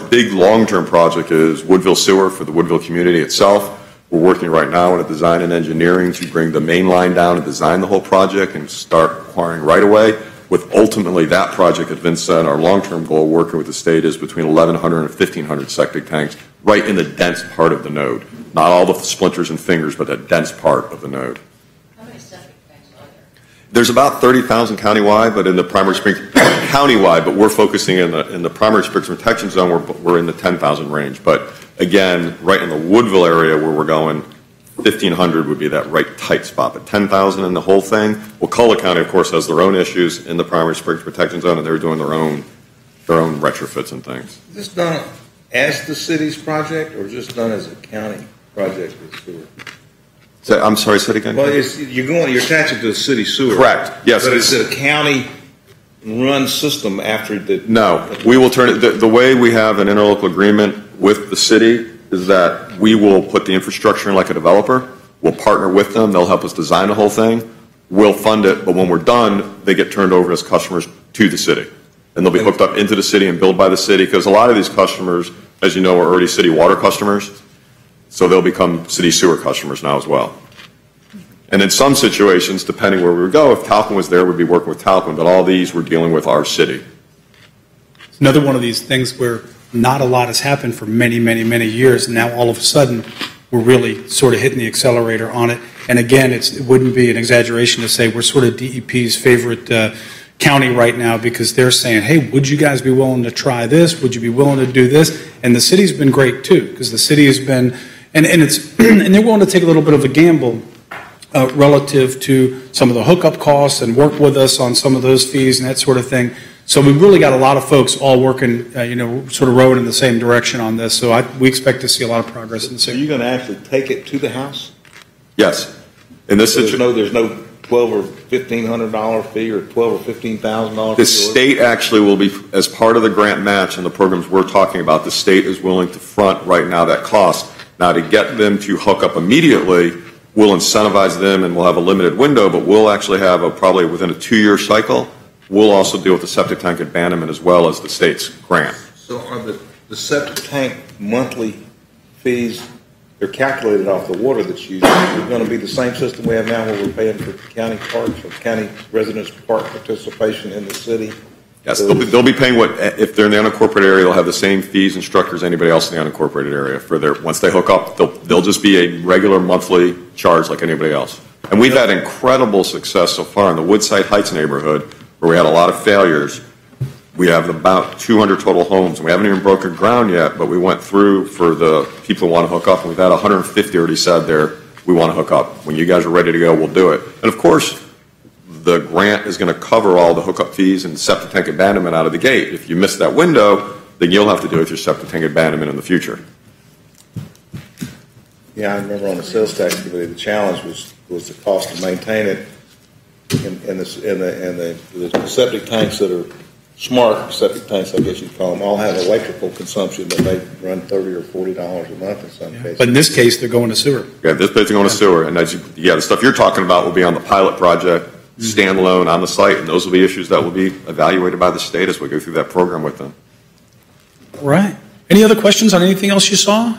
big long-term project is Woodville Sewer for the Woodville community itself. We're working right now on a design and engineering to bring the main line down and design the whole project and start acquiring right away. With ultimately that project that Vince said, our long-term goal working with the state is between 1,100 and 1,500 septic tanks right in the dense part of the node. Not all the splinters and fingers, but the dense part of the node. How many septic tanks are there? There's about 30,000 countywide, but in the Primary Springs countywide, but we're focusing in the Primary Springs Protection Zone, we're in the 10,000 range. But again, right in the Woodville area where we're going, 1,500 would be that right tight spot, but 10,000 in the whole thing. Wakulla County, of course, has their own issues in the Primary Springs Protection Zone, and they're doing their own retrofits and things. Is this done as the city's project, or just done as a county project with sewer? I'm sorry, say it again. Well, you're attaching to the city sewer. Correct. Yes. But is it a county-run system after the? No, we will turn it. The way we have an interlocal agreement with the city is that we will put the infrastructure in like a developer. We'll partner with them. They'll help us design the whole thing. We'll fund it, but when we're done, they get turned over as customers to the city. And they'll be hooked up into the city and billed by the city, because a lot of these customers, as you know, are already city water customers. So they'll become city sewer customers now as well. And in some situations, depending where we would go, if Talcum was there, we'd be working with Talcum, but all these we're dealing with our city. It's another one of these things where not a lot has happened for many, many, many years, and now all of a sudden we're really sort of hitting the accelerator on it. And again, it wouldn't be an exaggeration to say we're sort of DEP's favorite county right now, because they're saying, hey, would you guys be willing to try this? Would you be willing to do this? And the city's been great too, because the city has been, and it's and they're willing to take a little bit of a gamble relative to some of the hookup costs and work with us on some of those fees and that sort of thing. So we've really got a lot of folks all working, sort of rowing in the same direction on this. So we expect to see a lot of progress in the city. Are you going to actually take it to the house? Yes. In this situation, there's no $1,200 or $1,500 fee or $12,000 or $15,000 fee. the state actually will be, as part of the grant match and the programs we're talking about, the state is willing to front right now that cost. Now, to get them to hook up immediately, we'll incentivize them and we'll have a limited window, but we'll actually have probably within a 2-year cycle. We'll also deal with the septic tank abandonment as well as the state's grant. So are the septic tank monthly fees, they're calculated off the water that's used? Is going to be the same system we have now where we're paying for county parks or county residents' park participation in the city? Yes, they'll be paying if they're in the unincorporated area, they'll have the same fees and structure as anybody else in the unincorporated area. Once they hook up, they'll just be a regular monthly charge like anybody else. And we've had incredible success so far in the Woodside Heights neighborhood, where we had a lot of failures. We have about 200 total homes, and we haven't even broken ground yet, but we went through for the people who want to hook up, and we've had 150 already said there, we want to hook up. When you guys are ready to go, we'll do it. And of course, the grant is going to cover all the hookup fees and septic tank abandonment out of the gate. If you miss that window, then you'll have to do it with your septic tank abandonment in the future. Yeah, I remember on the sales tax committee, the challenge was the cost to maintain it, and the septic tanks that are smart septic tanks, I guess you'd call them, all have electrical consumption that may run $30 or $40 a month in some cases. But in this case, they're going to sewer. Yeah, this basically going to sewer, and the stuff you're talking about will be on the pilot project, standalone on the site, and those will be issues that will be evaluated by the state as we go through that program with them. All right. Any other questions on anything else you saw?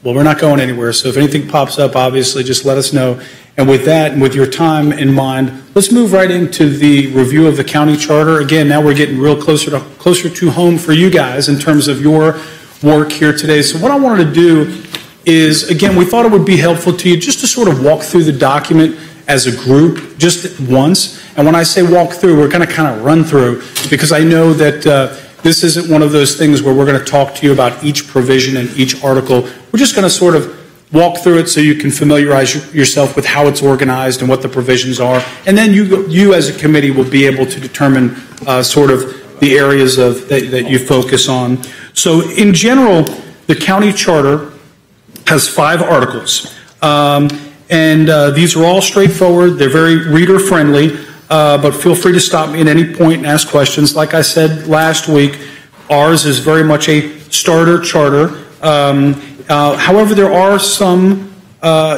Well, we're not going anywhere, so if anything pops up, obviously, just let us know. And with that, and with your time in mind, let's move right into the review of the county charter. Again, now we're getting real closer to home for you guys in terms of your work here today. So what I wanted to do is, again, we thought it would be helpful to you just to sort of walk through the document as a group just once. And when I say walk through, we're going to kind of run through, because I know that this isn't one of those things where we're going to talk to you about each provision and each article. We're just going to sort of walk through it so you can familiarize yourself with how it's organized and what the provisions are. And then you as a committee will be able to determine sort of the areas that you focus on. So in general, the county charter has 5 articles. These are all straightforward. They're very reader-friendly, but feel free to stop me at any point and ask questions. Like I said last week, ours is very much a starter charter. However, there are some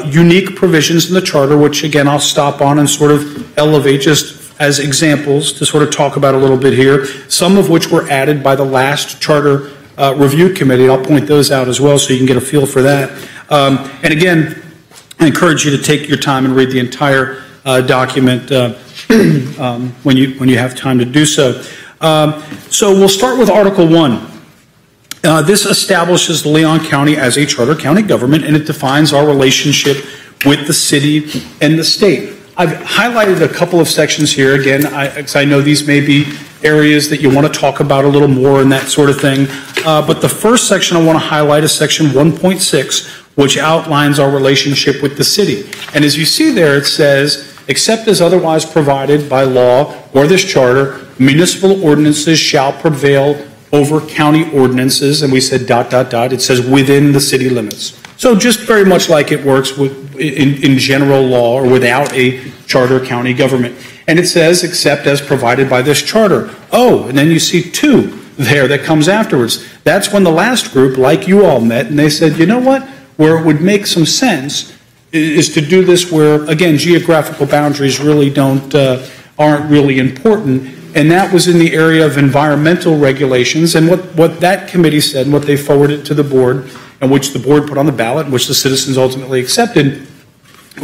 unique provisions in the charter, which, again, I'll stop on and sort of elevate just as examples to sort of talk about a little bit here, some of which were added by the last charter review committee. I'll point those out as well so you can get a feel for that. And again, I encourage you to take your time and read the entire document when you have time to do so. So we'll start with Article 1. This establishes Leon County as a charter county government, and it defines our relationship with the city and the state. I've highlighted a couple of sections here, again, because I know these may be areas that you want to talk about a little more and that sort of thing. But the first section I want to highlight is Section 1.6, which outlines our relationship with the city. And as you see there, it says, except as otherwise provided by law or this charter, municipal ordinances shall prevail over county ordinances, and we said ... It says within the city limits. So just very much like it works in general law or without a charter county government. And it says except as provided by this charter. Oh, and then you see 2 there that comes afterwards. That's when the last group, like you all, met, and they said, you know what, where it would make some sense is to do this where, again, geographical boundaries really aren't really important. And that was in the area of environmental regulations. And what that committee said, and what they forwarded to the board, and which the board put on the ballot, and which the citizens ultimately accepted,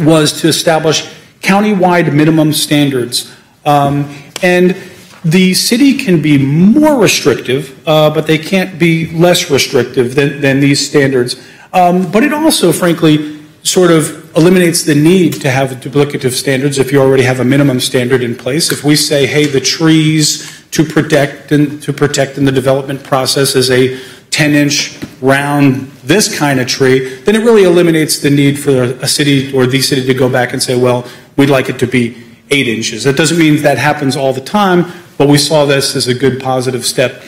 was to establish countywide minimum standards. And the city can be more restrictive, but they can't be less restrictive than these standards. But it also, frankly, sort of eliminates the need to have duplicative standards if you already have a minimum standard in place. If we say, hey, the trees to protect in the development process is a 10-inch round, this kind of tree, then it really eliminates the need for a city or the city to go back and say, well, we'd like it to be 8 inches. That doesn't mean that happens all the time, but we saw this as a good positive step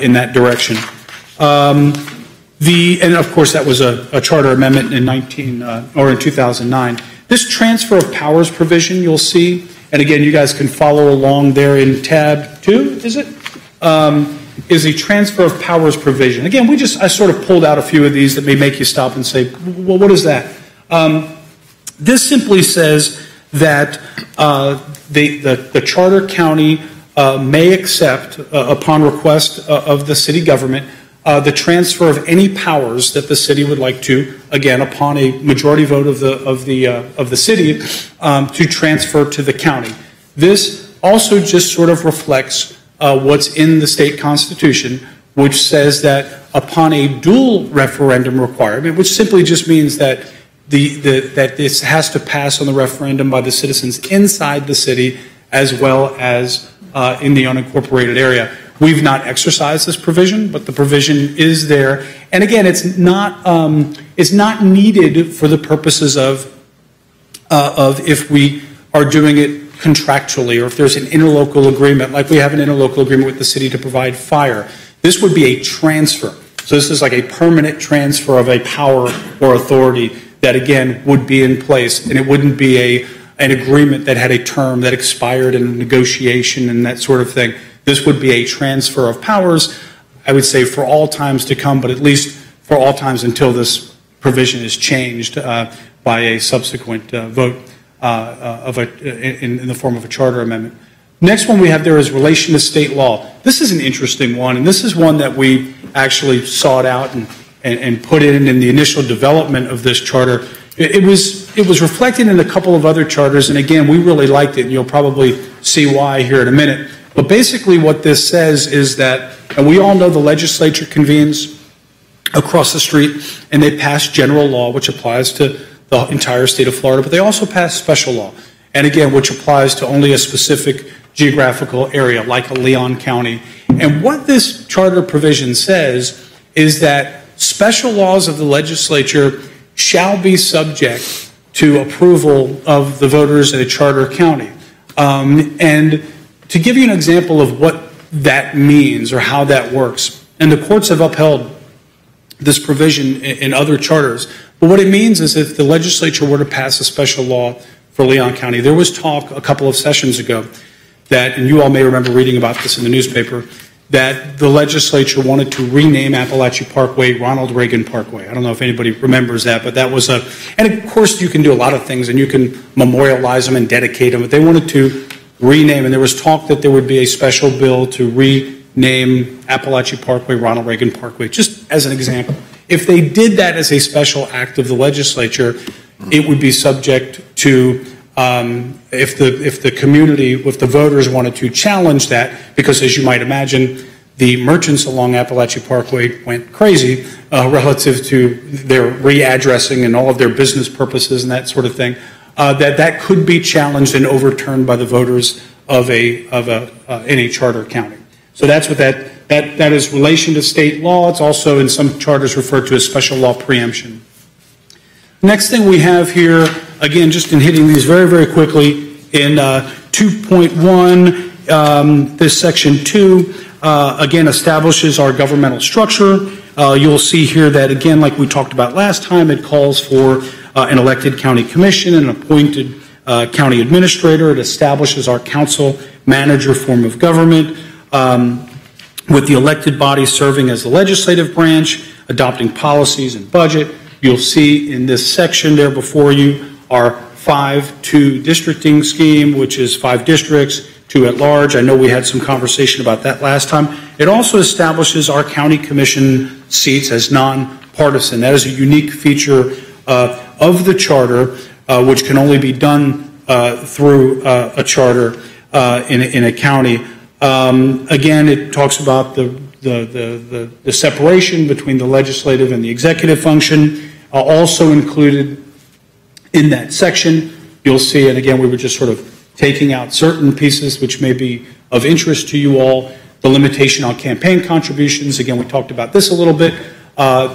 in that direction. And of course, that was a charter amendment in 2009. This transfer of powers provision, you'll see, and again, you guys can follow along there in tab 2, is it? Is a transfer of powers provision. Again, I sort of pulled out a few of these that may make you stop and say, well, what is that? This simply says that the charter county may accept, upon request of the city government, the transfer of any powers that the city would like to, again, upon a majority vote of the city, to transfer to the county. This also just sort of reflects what's in the state constitution, which says that upon a dual referendum requirement, which simply just means that that this has to pass on the referendum by the citizens inside the city as well as in the unincorporated area. We've not exercised this provision, but the provision is there. And again, it's not needed for the purposes of if we are doing it contractually or if there's an interlocal agreement, like we have an interlocal agreement with the city to provide fire. This would be a transfer. So this is like a permanent transfer of a power or authority that, again, would be in place, and it wouldn't be an agreement that had a term that expired in negotiation and that sort of thing. this would be a transfer of powers, I would say for all times to come, but at least for all times until this provision is changed by a subsequent vote in the form of a charter amendment. Next one we have there is relation to state law. This is an interesting one, and this is one that we actually sought out and put in the initial development of this charter. It was reflected in a couple of other charters, and again, we really liked it, and you'll probably see why here in a minute. But basically what this says is that, and we all know the legislature convenes across the street, and they pass general law, which applies to the entire state of Florida, but they also pass special law, and again, which applies to only a specific geographical area, like a Leon County. And what this charter provision says is that special laws of the legislature shall be subject to approval of the voters in a charter county. And to give you an example of what that means or how that works, and the courts have upheld this provision in other charters, but what it means is if the legislature were to pass a special law for Leon County, there was talk a couple of sessions ago that, and you all may remember reading about this in the newspaper, that the legislature wanted to rename Appalachia Parkway Ronald Reagan Parkway. I don't know if anybody remembers that, but that was and of course you can do a lot of things and you can memorialize them and dedicate them, but they wanted to rename, and there was talk that there would be a special bill to rename Appalachia Parkway Ronald Reagan Parkway, just as an example. If they did that as a special act of the legislature, it would be subject to if the community, if the voters wanted to challenge that, because as you might imagine, the merchants along Appalachia Parkway went crazy relative to their readdressing and all of their business purposes and that sort of thing, that could be challenged and overturned by the voters in a charter county. So that's what that is relation to state law. It's also in some charters referred to as special law preemption. Next thing we have here, again, just in hitting these very, very quickly, in 2.1, this section 2, again, establishes our governmental structure. You'll see here that, again, like we talked about last time, it calls for an elected county commission and an appointed county administrator. It establishes our council manager form of government, with the elected body serving as the legislative branch, adopting policies and budget. You'll see in this section there before you our 5-2 districting scheme, which is 5 districts, 2 at large. I know we had some conversation about that last time. It also establishes our county commission seats as nonpartisan. That is a unique feature of the charter, which can only be done through a charter in a county. Again, it talks about the separation between the legislative and the executive function. Also included in that section, you'll see, and again, we were just sort of taking out certain pieces which may be of interest to you all, the limitation on campaign contributions. Again, we talked about this a little bit.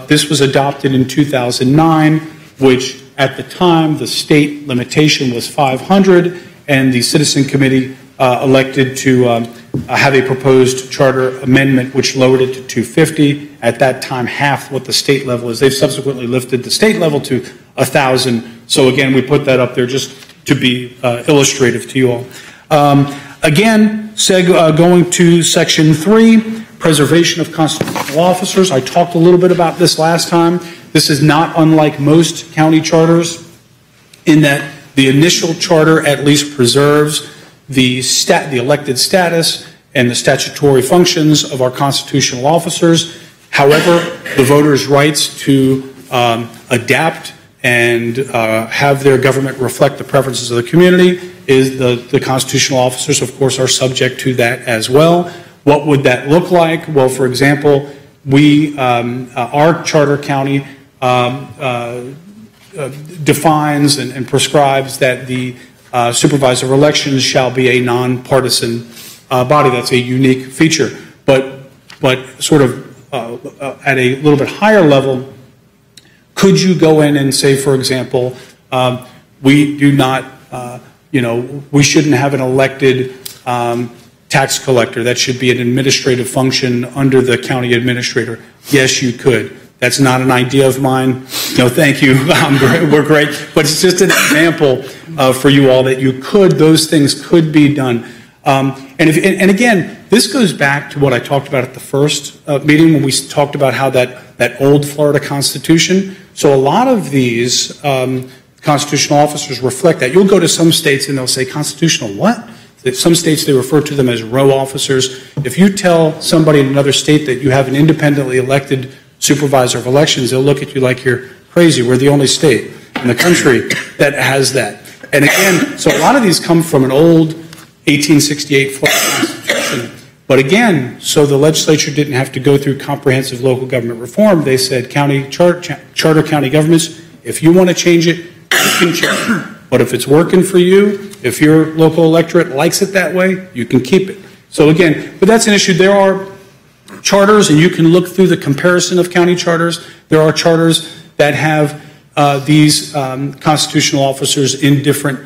This was adopted in 2009, which at the time, the state limitation was 500, and the Citizen Committee elected to have a proposed charter amendment which lowered it to 250. At that time, half what the state level is. They've subsequently lifted the state level to 1,000. So again, we put that up there just to be illustrative to you all. Again, going to section 3, preservation of constitutional officers. I talked a little bit about this last time. This is not unlike most county charters in that the initial charter at least preserves the elected status and the statutory functions of our constitutional officers. However, the voters' rights to adapt and have their government reflect the preferences of the community is the constitutional officers, of course, are subject to that as well. What would that look like? Well, for example, our charter county defines and prescribes that the supervisor of elections shall be a nonpartisan body. That's a unique feature. But sort of at a little bit higher level, could you go in and say, for example, we do not, we shouldn't have an elected tax collector. That should be an administrative function under the county administrator. Yes, you could. That's not an idea of mine. No, thank you. We're great. But it's just an example for you all that you could, those things could be done. And again, this goes back to what I talked about at the first meeting when we talked about how that old Florida Constitution. So a lot of these constitutional officers reflect that. You'll go to some states and they'll say, constitutional what? Some states, they refer to them as row officers. If you tell somebody in another state that you have an independently elected supervisor of elections, they'll look at you like you're crazy. We're the only state in the country that has that. And again, so a lot of these come from an old 1868 Florida Constitution. But again, so the legislature didn't have to go through comprehensive local government reform. They said, charter county governments, if you want to change it, you can change it. But if it's working for you, if your local electorate likes it that way, you can keep it. So again, but that's an issue. There are charters, and you can look through the comparison of county charters. There are charters that have these constitutional officers in different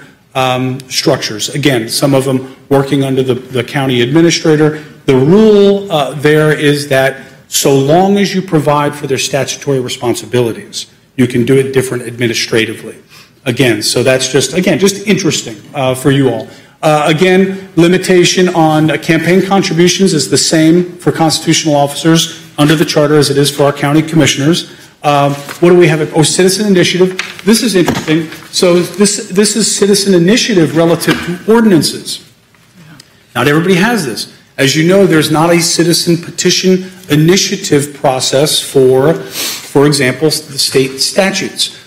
structures. Again, some of them working under the county administrator. The rule there is that so long as you provide for their statutory responsibilities, you can do it different administratively. Again, so that's just interesting for you all. Again, limitation on campaign contributions is the same for constitutional officers under the charter as it is for our county commissioners. What do we have? Oh, citizen initiative. This is interesting. So this is citizen initiative relative to ordinances. Not everybody has this. As you know, there's not a citizen petition initiative process for example, the state statutes.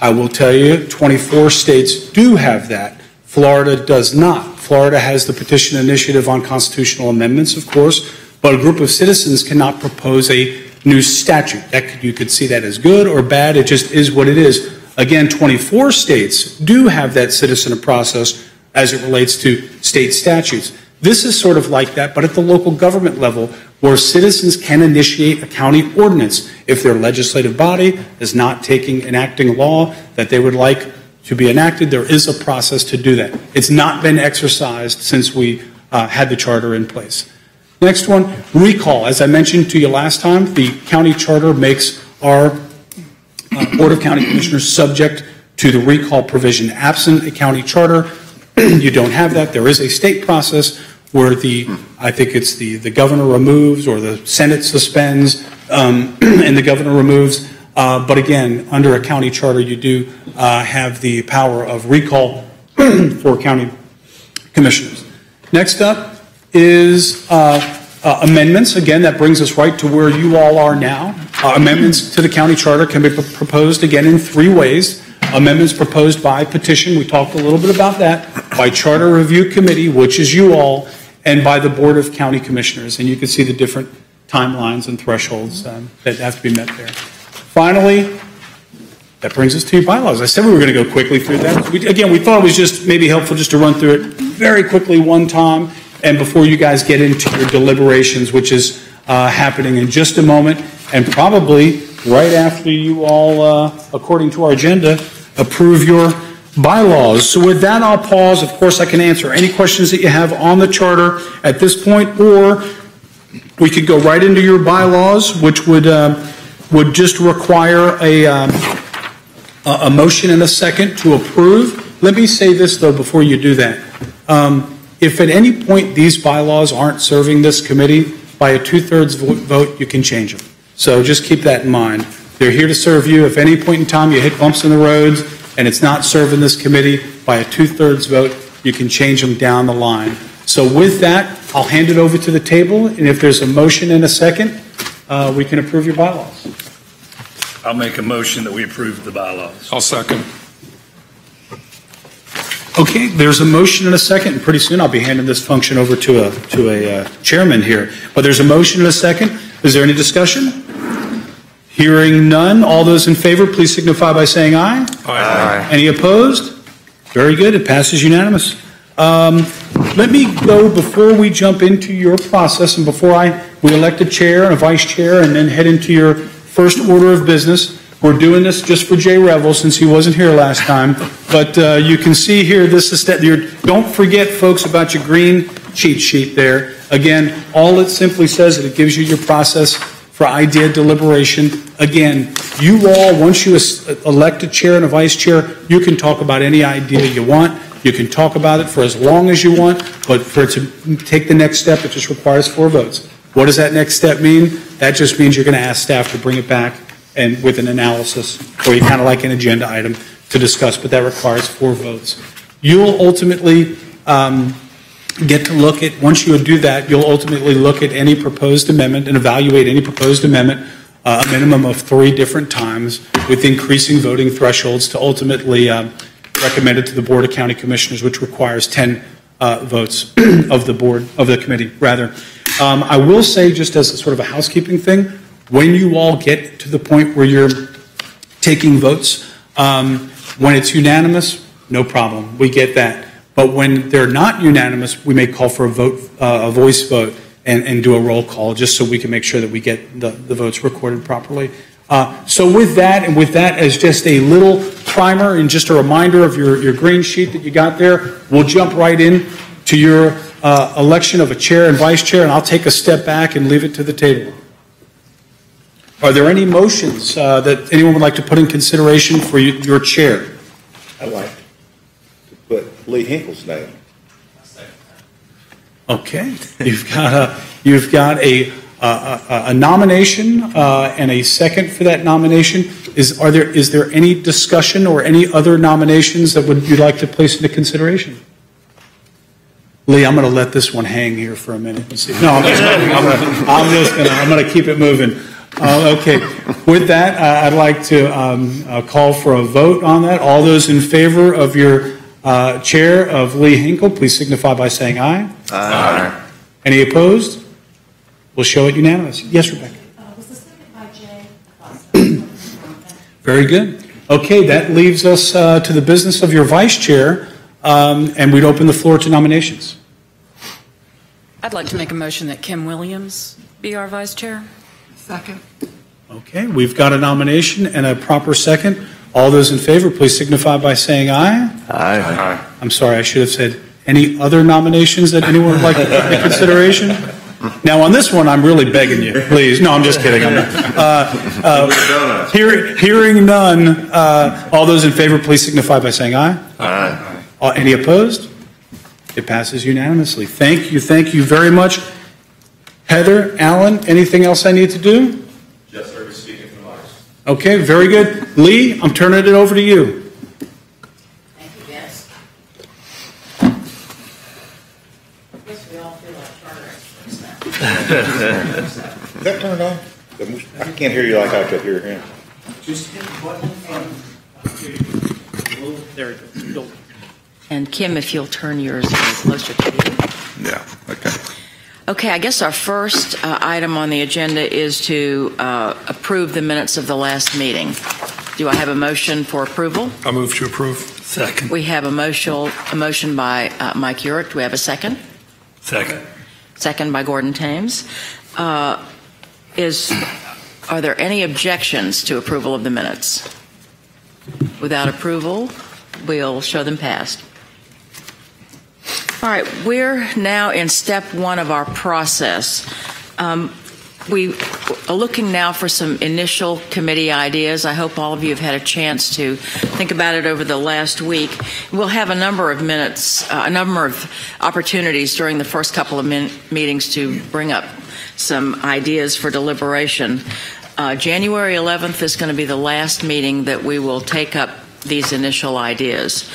I will tell you, 24 states do have that. Florida does not. Florida has the petition initiative on constitutional amendments, of course, but a group of citizens cannot propose a new statute. You could see that as good or bad. It just is what it is. Again, 24 states do have that citizen process as it relates to state statutes. This is sort of like that, but at the local government level, where citizens can initiate a county ordinance if their legislative body is not enacting law that they would like to be enacted. There is a process to do that. It's not been exercised since we had the charter in place. Next one, recall. As I mentioned to you last time, the county charter makes our Board of County Commissioners subject to the recall provision. Absent a county charter, you don't have that. There is a state process where I think it's the governor removes or the Senate suspends and the governor removes. But again, under a county charter, you do have the power of recall for county commissioners. Next up is amendments. Again, that brings us right to where you all are now. Amendments to the county charter can be proposed, again, in three ways. Amendments proposed by petition, we talked a little bit about that, by charter review committee, which is you all, and by the Board of County Commissioners. And you can see the different timelines and thresholds that have to be met there. Finally, that brings us to your bylaws. I said we were going to go quickly through that. We thought it was just maybe helpful just to run through it very quickly one time, and before you guys get into your deliberations, which is happening in just a moment, and probably right after you all, according to our agenda, approve your bylaws. So with that, I'll pause. Of course, I can answer any questions that you have on the charter at this point, or we could go right into your bylaws, which would just require a motion and a second to approve. Let me say this, though, before you do that. If at any point these bylaws aren't serving this committee, by a 2/3 vote, you can change them. So just keep that in mind. They're here to serve you. If at any point in time you hit bumps in the roads and it's not serving this committee, by a 2/3 vote, you can change them down the line. So with that, I'll hand it over to the table, and if there's a motion and a second, we can approve your bylaws. I'll make a motion that we approve the bylaws. I'll second. Okay, there's a motion and a second, and pretty soon I'll be handing this function over to a chairman here. But there's a motion and a second. Is there any discussion? Hearing none, all those in favor, please signify by saying aye. Aye. Any opposed? Very good, it passes unanimous. Let me go, before we jump into your process and before we elect a chair and a vice chair and then head into your first order of business. We're doing this just for Jay Revel since he wasn't here last time. But you can see here, this is don't forget, folks, about your green cheat sheet there. Again, all it simply says is it gives you your process for idea deliberation. Again, you all, once you elect a chair and a vice chair, you can talk about any idea you want. You can talk about it for as long as you want, but for it to take the next step, it just requires 4 votes. What does that next step mean? That just means you're going to ask staff to bring it back and with an analysis, or you kind of like an agenda item to discuss, but that requires 4 votes. You'll ultimately get to look at, once you do that, you'll ultimately look at any proposed amendment and evaluate any proposed amendment a minimum of 3 different times with increasing voting thresholds to ultimately recommend it to the Board of County Commissioners, which requires 10 votes of the board, of the committee, rather. I will say, just as a sort of a housekeeping thing, when you all get to the point where you're taking votes, when it's unanimous, no problem, we get that. But when they're not unanimous, we may call for a vote, a voice vote, and do a roll call, just so we can make sure that we get the votes recorded properly. So with that, and with that as just a little primer and just a reminder of your green sheet that you got there, we'll jump right in to your election of a chair and vice chair, and I'll take a step back and leave it to the table. Are there any motions that anyone would like to put in consideration for your chair? I'd like to put Lee Hinkle's name. Okay, you've got a nomination and a second for that nomination. Is there any discussion or any other nominations that you'd like to place into consideration? Lee, I'm going to let this one hang here for a minute and see. No, I'm going to keep it moving. Okay, with that, I'd like to call for a vote on that. All those in favor of your chair of Lee Hinkle, please signify by saying aye. Aye. Any opposed? We'll show it unanimous. Yes, Rebecca. Was the second by Jay? Very good. Okay, that leaves us to the business of your vice chair, and we'd open the floor to nominations. I'd like to make a motion that Kim Williams be our vice chair. Second. Okay, we've got a nomination and a proper second. All those in favor, please signify by saying aye. Aye. I'm sorry, I should have said any other nominations that anyone would like to take into consideration? Now, on this one, I'm really begging you, please. No, I'm just kidding. I'm not. Hearing none, all those in favor, please signify by saying aye. Aye. Any opposed? It passes unanimously. Thank you very much. Heather, Alan, anything else I need to do? Yes, sir. Speaking from Myers. Okay, very good. Lee, I'm turning it over to you. Thank you, Dennis. I guess we all feel like charter experts now. Is that turned on? I can't hear you like I could hear him. Just hit the button from there it goes. And Kim, if you'll turn yours closer to you. Yeah, okay. Okay, I guess our first item on the agenda is to approve the minutes of the last meeting. Do I have a motion for approval? I move to approve. Second. We have a motion by Mike Urick. Do we have a second? Second. Second by Gordon Thames. Are there any objections to approval of the minutes? Without approval, we'll show them passed. All right, we're now in step 1 of our process. We are looking now for some initial committee ideas. I hope all of you have had a chance to think about it over the last week. We'll have a number of opportunities during the first couple of meetings to bring up some ideas for deliberation. January 11th is going to be the last meeting that we will take up these initial ideas.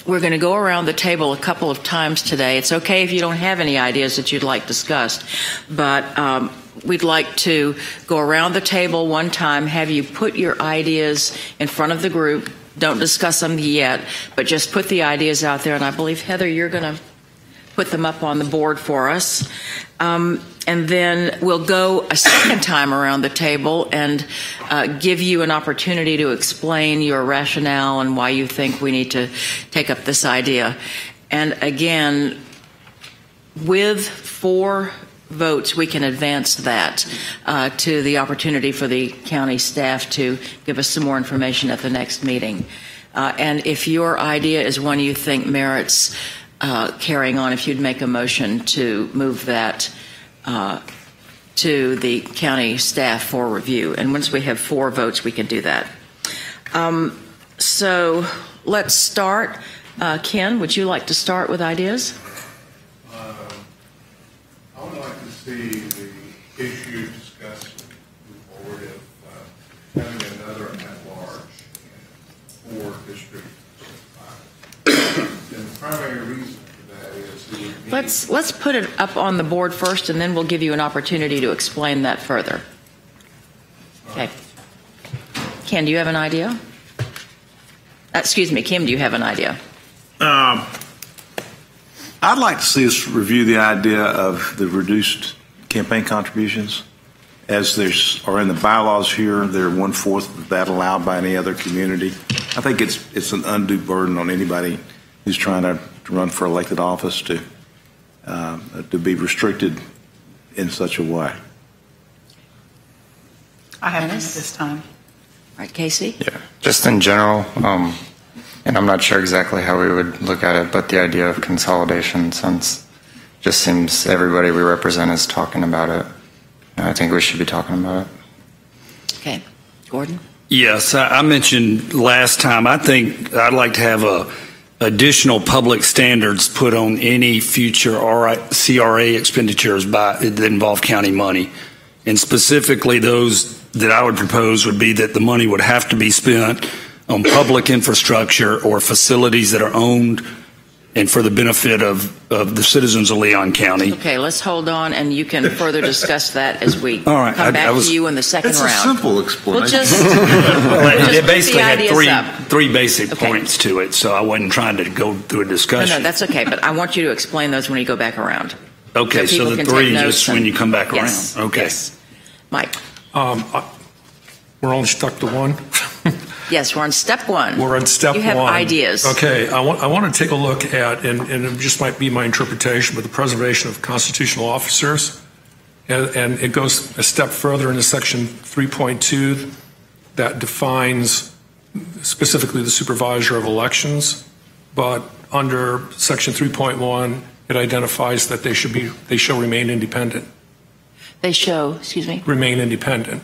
We're going to go around the table a couple of times today. It's okay if you don't have any ideas that you'd like discussed, but we'd like to go around the table one time, have you put your ideas in front of the group. Don't discuss them yet, but just put the ideas out there. And I believe, Heather, you're going to put them up on the board for us. And then we'll go a second time around the table and give you an opportunity to explain your rationale and why you think we need to take up this idea. And again, with 4 votes, we can advance that to the opportunity for the county staff to give us some more information at the next meeting. And if your idea is one you think merits carrying on, if you'd make a motion to move that to the county staff for review. And once we have 4 votes, we can do that. So let's start. Ken, would you like to start with ideas? I would like to see the issue discussed move forward of having another at-large in 4 districts. And the primary reason for that is it would mean Let's put it up on the board first, and then we'll give you an opportunity to explain that further. Okay. Ken, do you have an idea? Excuse me, Kim, do you have an idea? I'd like to see us review the idea of the reduced campaign contributions. As are in the bylaws here, they're 1/4 of that allowed by any other community. I think it's an undue burden on anybody who's trying to run for elected office to be restricted in such a way. I haven't at this time. All right, Casey? Yeah, just in general, and I'm not sure exactly how we would look at it, but the idea of consolidation, since it just seems everybody we represent is talking about it, I think we should be talking about it. Okay. Gordon? Yes, I mentioned last time, I think I'd like to have additional public standards put on any future CRA expenditures that involve county money. And specifically those that I would propose would be that the money would have to be spent on public infrastructure or facilities that are owned and for the benefit of the citizens of Leon County. Okay, let's hold on, and you can further discuss that as we All right, come back to you in the second round. It's a simple explanation. We'll just It basically put the had ideas three basic Okay. points to it, so I wasn't trying to go through a No, discussion. that's okay, but I want you to explain those when you go back around. Okay, so people the can three take notes just when you come back Yes, around. Okay. yes. Mike? We're only stuck to one. Yes, we're on step one. We're on step one. You have ideas. Okay, I want to take a look at, and it just might be my interpretation, but the preservation of constitutional officers. And it goes a step further into section 3.2 that defines specifically the supervisor of elections. But under section 3.1, it identifies that they shall remain independent. They show, excuse me? Remain independent.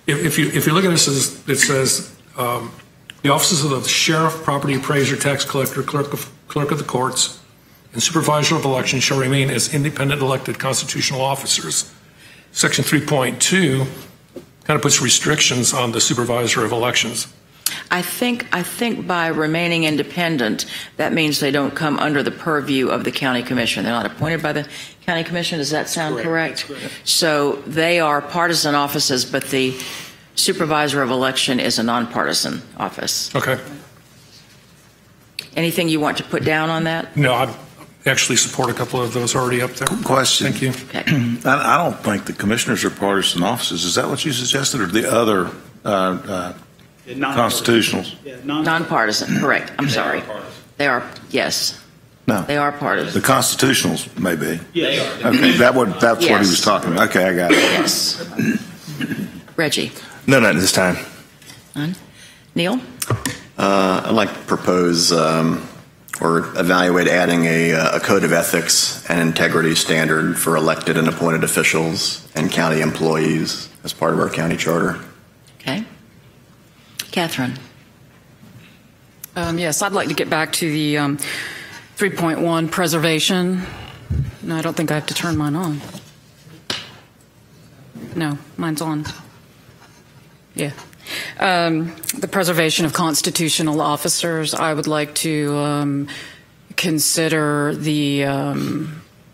If you look at this, it says the offices of the sheriff, property appraiser, tax collector, clerk of the courts, and supervisor of elections shall remain as independent elected constitutional officers. Section 3.2 kind of puts restrictions on the supervisor of elections. I think by remaining independent, that means they don't come under the purview of the county commission. They're not appointed by the county commission. Does that sound correct? So they are partisan offices, but the supervisor of election is a nonpartisan office. Okay. Anything you want to put down on that? No, I actually support a couple of those already up there. Question. Thank you. Okay. I don't think the commissioners are partisan offices. Is that what you suggested, or the other constitutionals? Nonpartisan, correct. I'm sorry. They are, yes. No. They are partisan. The constitutionals may be. Yes. Okay, that's what he Yes. was talking about. Okay, I got it. Yes. Reggie? No, not this time. None? Neil? I'd like to propose or evaluate adding a code of ethics and integrity standard for elected and appointed officials and county employees as part of our county charter. Okay. Catherine? Yes, I'd like to get back to the 3.1 preservation. No, I don't think I have to turn mine on. No, mine's on. Yeah. The preservation of constitutional officers, I would like to consider the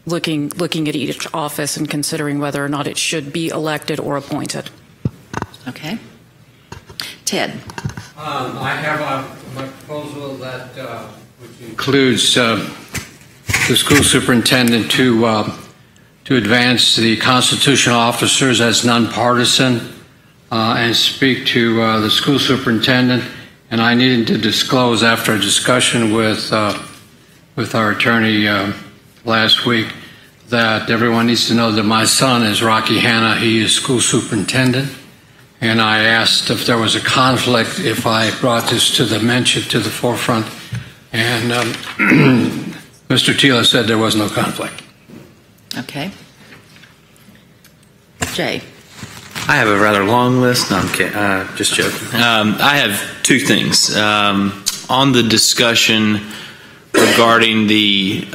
looking at each office and considering whether or not it should be elected or appointed. Okay. Ted? I have my proposal that which includes the school superintendent to advance the constitutional officers as nonpartisan and speak to the school superintendent. And I needed to disclose after a discussion with our attorney last week that everyone needs to know that my son is Rocky Hanna. He is school superintendent. And I asked if there was a conflict if I brought this to the forefront. And Mr. Tila said there was no conflict. Okay. Jay? I have a rather long list. No, I'm kidding. Just joking. I have two things. on the discussion regarding the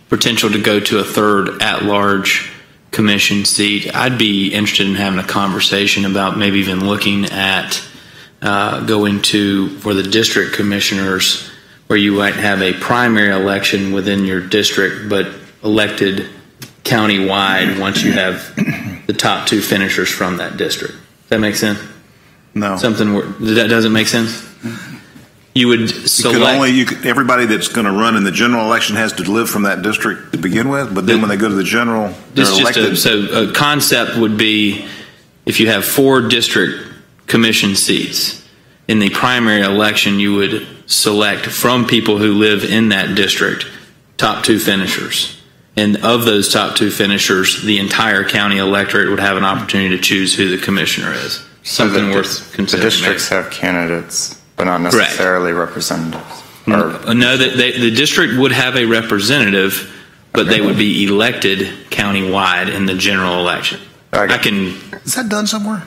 potential to go to a third at-large commission seat, I'd be interested in having a conversation about maybe even looking at going to, for the district commissioners, where you might have a primary election within your district, but elected county-wide once you have the top 2 finishers from that district. Does that make sense? No. That doesn't make sense? You would select... everybody that's going to run in the general election has to live from that district to begin with, but then when they go to the general, they're elected. So a concept would be, if you have 4 district commission seats, in the primary election you would select from people who live in that district top 2 finishers. And of those top 2 finishers, the entire county electorate would have an opportunity to choose who the commissioner is. Something worth considering. The districts have candidates, but not necessarily representatives. No, the district would have a representative, but they would be elected countywide in the general election. Is that done somewhere?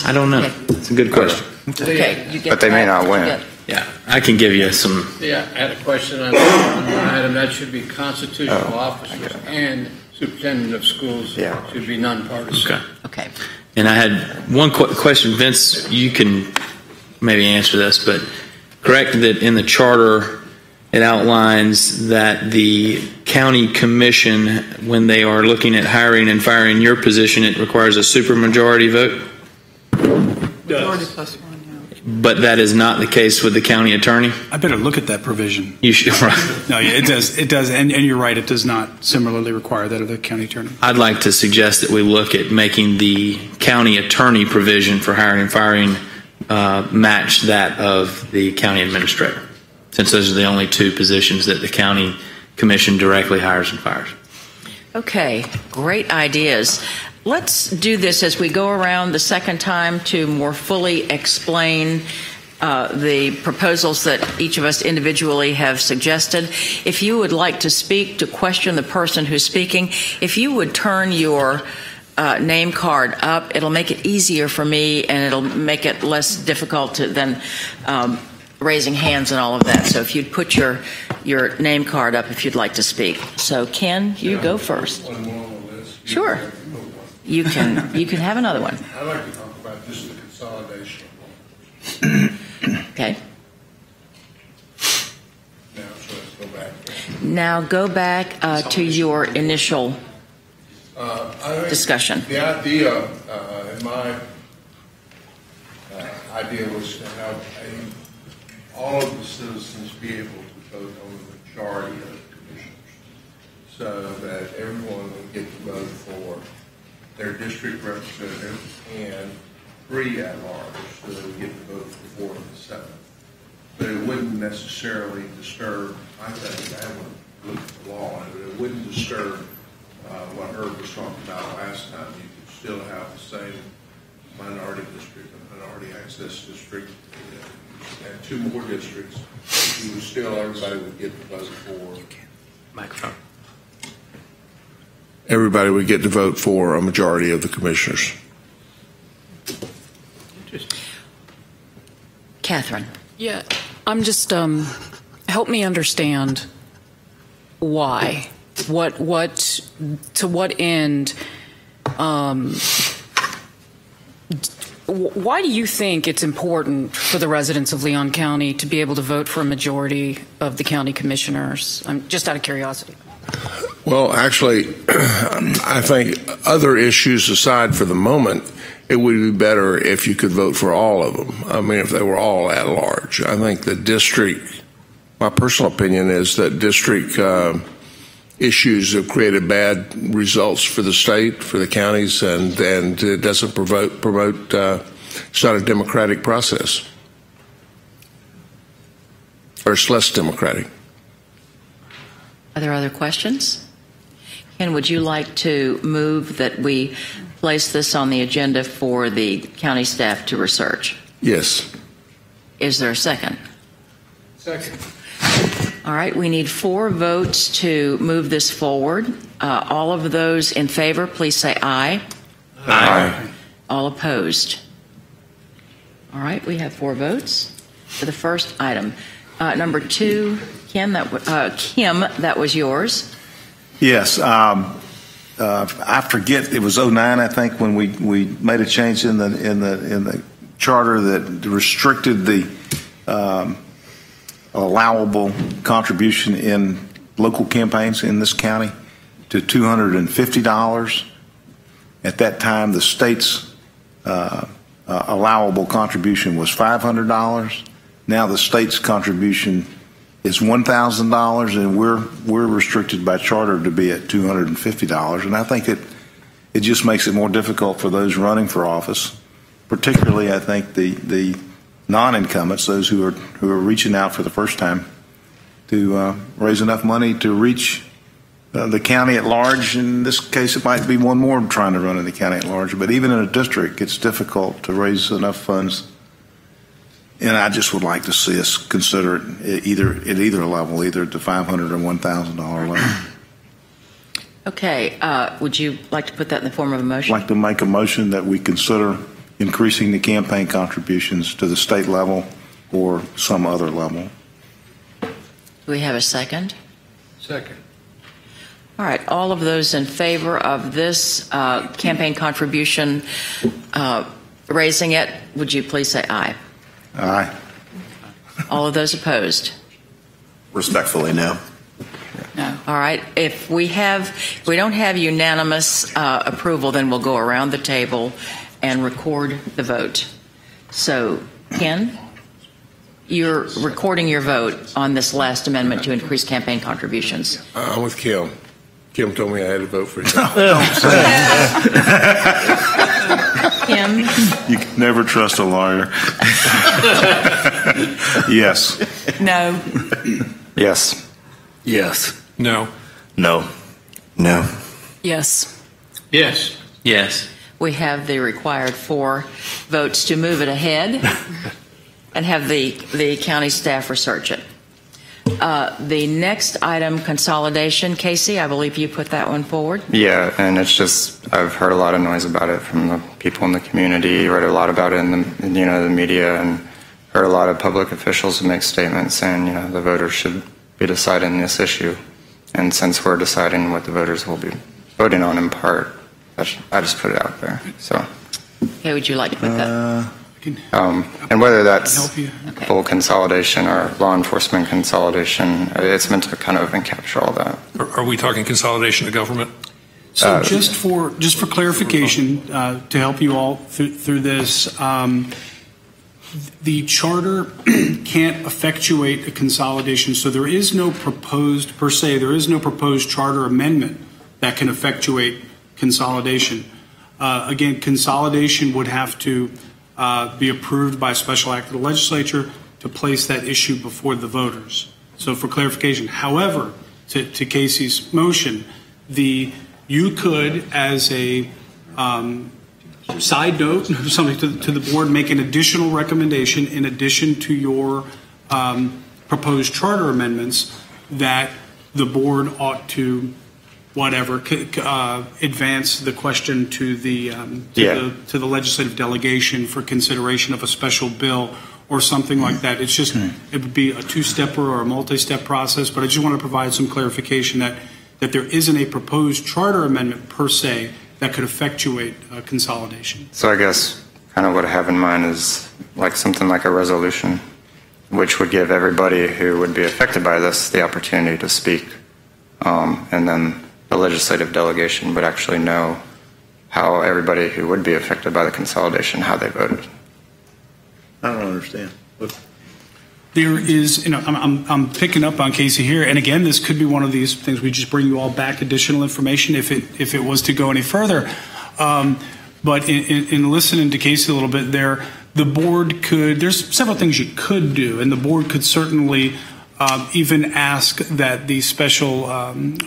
I don't know. It's a good question. Okay, but they may not win. Yeah, I can give you some. Yeah, I had a question on that item. That should be constitutional officers and superintendent of schools should be nonpartisan. Okay. And I had one question, Vince. You can maybe answer this, but correct that in the charter it outlines that the county commission, when they are looking at hiring and firing your position, it requires a supermajority vote. Majority plus 1. But that is not the case with the county attorney? I better look at that provision. You should, right. No, yeah, it does, and you're right, it does not similarly require that of the county attorney. I'd like to suggest that we look at making the county attorney provision for hiring and firing match that of the county administrator, since those are the only 2 positions that the county commission directly hires and fires. Okay, great ideas. Let's do this as we go around the second time to more fully explain the proposals that each of us individually have suggested. If you would like to speak, to question the person who's speaking, if you would turn your name card up, it'll make it easier for me and it'll make it less difficult than raising hands and all of that. So if you'd put your name card up if you'd like to speak. So Ken, you go first. Sure. You can have another one. I'd like to talk about just the consolidation. Okay. Now, Now go back to your initial discussion. The idea, in my idea, was to have all of the citizens be able to vote on the majority of the commissioners, so that everyone would get to vote for their district representative and 3 at large, so they would get to vote for 4 of the 7. But it wouldn't necessarily disturb, I think, I haven't looked at the law on it, but it wouldn't disturb what Herb was talking about last time. You could still have the same minority district and minority access district, and 2 more districts. You would still, everybody would get to vote for. Microphone. Everybody would get to vote for a majority of the commissioners. Catherine. Yeah, I'm just, help me understand why. What, to what end, why do you think it's important for the residents of Leon County to be able to vote for a majority of the county commissioners? I'm just out of curiosity. Well, actually, I think other issues aside for the moment, it would be better if you could vote for all of them. I mean, if they were all at large. I think the district, my personal opinion is that district issues have created bad results for the state, for the counties, and it doesn't promote it's not a democratic process. Or it's less democratic. Are there other questions? Ken, would you like to move that we place this on the agenda for the county staff to research? Yes. Is there a second? Second. All right, we need 4 votes to move this forward. All of those in favor, please say aye. Aye. All opposed? All right, we have 4 votes. for the first item. Number 2, Kim, that was yours. Yes. I forget, it was 2009, I think, when we made a change in the charter that restricted the allowable contribution in local campaigns in this county to $250. At that time, the state's allowable contribution was $500. Now the state's contribution is $1,000, and we're restricted by charter to be at $250. And I think it just makes it more difficult for those running for office, particularly I think the non-incumbents, those who are reaching out for the first time, to raise enough money to reach the county at large. In this case, it might be one more trying to run in the county at large, but even in a district, it's difficult to raise enough funds. And I just would like to see us consider it at either level, either at the $500 or $1,000 level. Okay. Would you like to put that in the form of a motion? I'd like to make a motion that we consider increasing the campaign contributions to the state level or some other level. Do we have a second? Second. All right. All of those in favor of this campaign contribution, raising it, would you please say aye? Aye. All of those opposed? Respectfully, no. No. All right. If we don't have unanimous approval, then we'll go around the table and record the vote. So, Ken, you're recording your vote on this last amendment to increase campaign contributions. I'm with Kim. Kim told me I had to vote for you. Kim? You can never trust a lawyer. Yes. No. Yes. Yes. No. No. No. Yes. Yes. Yes. We have the required 4 votes to move it ahead and have the county staff research it. The next item, consolidation. Casey, I believe you put that one forward. Yeah, and it's just, I've heard a lot of noise about it from the people in the community, read a lot about it in the media, and heard a lot of public officials make statements saying, the voters should be deciding this issue. And since we're deciding what the voters will be voting on in part, I just put it out there. So. Okay, would you like to put that? And whether that's full consolidation or law enforcement consolidation, it's meant to kind of encapture all that. Are we talking consolidation of government? So just for clarification, to help you all through this, the charter can't effectuate a consolidation. So there is no proposed, per se, there is no proposed charter amendment that can effectuate consolidation. Again, consolidation would have to be approved by a special act of the legislature to place that issue before the voters. So for clarification, however, to Casey's motion, you could, as a side note, something to the board, make an additional recommendation in addition to your proposed charter amendments that the board ought to advance the question to the legislative delegation for consideration of a special bill or something like that. It's just it would be a 2-stepper or a multi-step process. But I just want to provide some clarification that there isn't a proposed charter amendment per se that could effectuate consolidation. So I guess kind of what I have in mind is like something like a resolution, which would give everybody who would be affected by this the opportunity to speak, and then the legislative delegation would actually know how everybody who would be affected by the consolidation, how they voted. I don't understand. There is, I'm picking up on Casey here, and again, this could be one of these things we just bring you all back additional information if it was to go any further. But in listening to Casey a little bit there, the board there's several things you could do, and the board could certainly even ask that the special,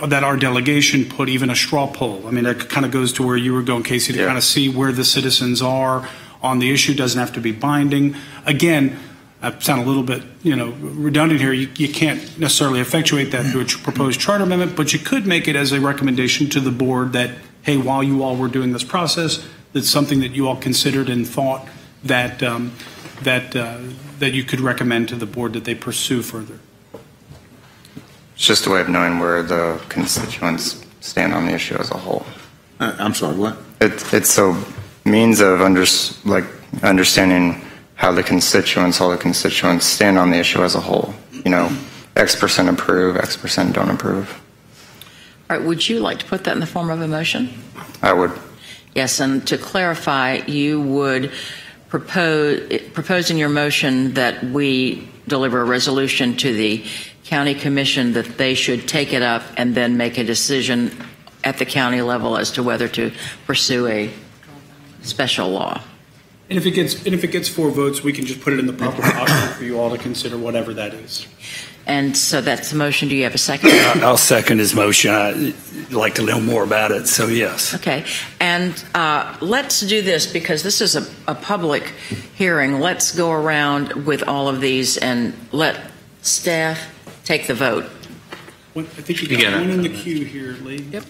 that our delegation put even a straw poll. I mean, that kind of goes to where you were going, Casey, to kind of see where the citizens are on the issue. Doesn't have to be binding. Again, I sound a little bit, redundant here. You can't necessarily effectuate that through a proposed charter amendment, but you could make it as a recommendation to the board that, hey, while you all were doing this process, that's something that you all considered and thought that that you could recommend to the board that they pursue further? It's just a way of knowing where the constituents stand on the issue as a whole. I'm sorry, what? It's a means of understanding how all the constituents stand on the issue as a whole. You know, X% approve, X% don't approve. All right, would you like to put that in the form of a motion? I would. Yes, and to clarify, you would propose in your motion that we deliver a resolution to the county commission that they should take it up and then make a decision at the county level as to whether to pursue a special law. And if it gets 4 votes, we can just put it in the proper posture for you all to consider whatever that is. And so that's the motion. Do you have a second? I'll second his motion. I'd like to know more about it, so yes. Okay. And let's do this because this is a public hearing. Let's go around with all of these and let staff take the vote. I think you got one in the queue here, Lee. Yep.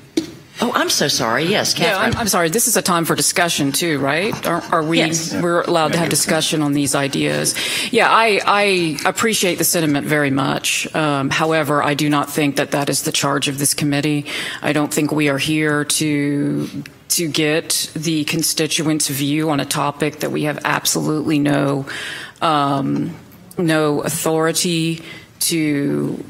Oh, I'm so sorry. Yes, Catherine. Yeah, I'm sorry. This is a time for discussion too, right? Are we? Yes. We're allowed to have discussion on these ideas. Yeah, I appreciate the sentiment very much. However, I do not think that is the charge of this committee. I don't think we are here to get the constituents' view on a topic that we have absolutely no authority to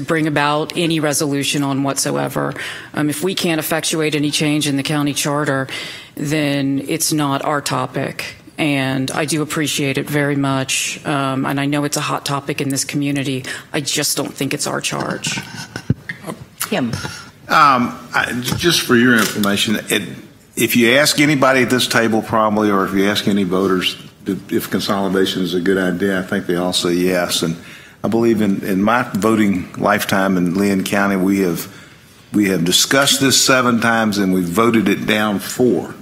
bring about any resolution on whatsoever. If we can't effectuate any change in the county charter, then it's not our topic. And I do appreciate it very much. And I know it's a hot topic in this community. I just don't think it's our charge. Kim. Just for your information, if you ask anybody at this table probably, or if you ask any voters if consolidation is a good idea, I think they all say yes. And I believe in my voting lifetime in Linn County, we have discussed this 7 times and we've voted it down 4.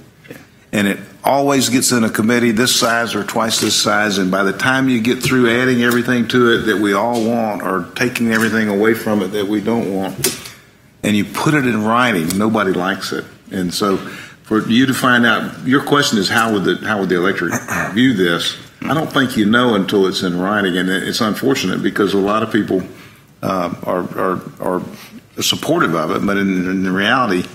And it always gets in a committee this size or twice this size, and by the time you get through adding everything to it that we all want or taking everything away from it that we don't want, and you put it in writing, nobody likes it. And so for you to find out, your question is how would the electorate view this? I don't think you know until it's in writing, and it's unfortunate because a lot of people are supportive of it, but in reality,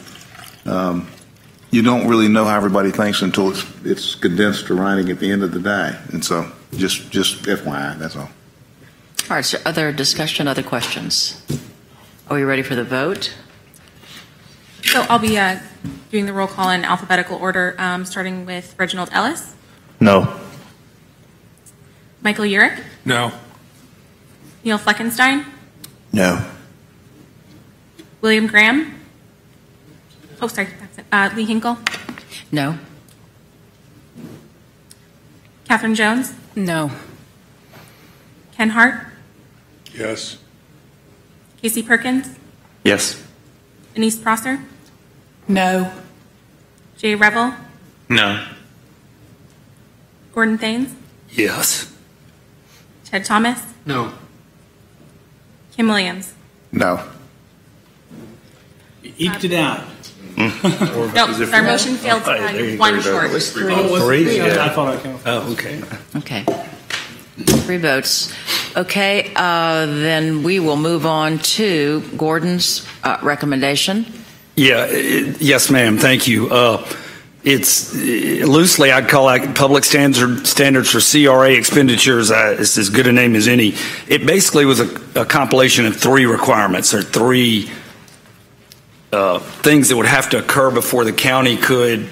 you don't really know how everybody thinks until it's condensed to writing at the end of the day. And so, just FYI, that's all. All right. So, other discussion, other questions? Are we ready for the vote? So I'll be doing the roll call in alphabetical order, starting with Reginald Ellis. No. Michael Urick. No. Neil Fleckenstein. No. William Graham. Oh, sorry. That's it. Lee Hinkle. No. Catherine Jones. No. Ken Hart. Yes. Casey Perkins. Yes. Denise Prosser. No. Jay Revel. No. Gordon Thanes. Yes. Ted Thomas. No. Kim Williams. No. You eked it out. No, our motion failed one short. It was 3. Oh, was it 3? 3? Yeah. I thought I counted. Oh, okay. Okay. 3 votes. Okay, then we will move on to Gordon's recommendation. Yeah, yes, ma'am. Thank you. It's loosely I'd call it public standards for CRA expenditures. It's as good a name as any. It basically was a compilation of 3 requirements or 3 things that would have to occur before the county could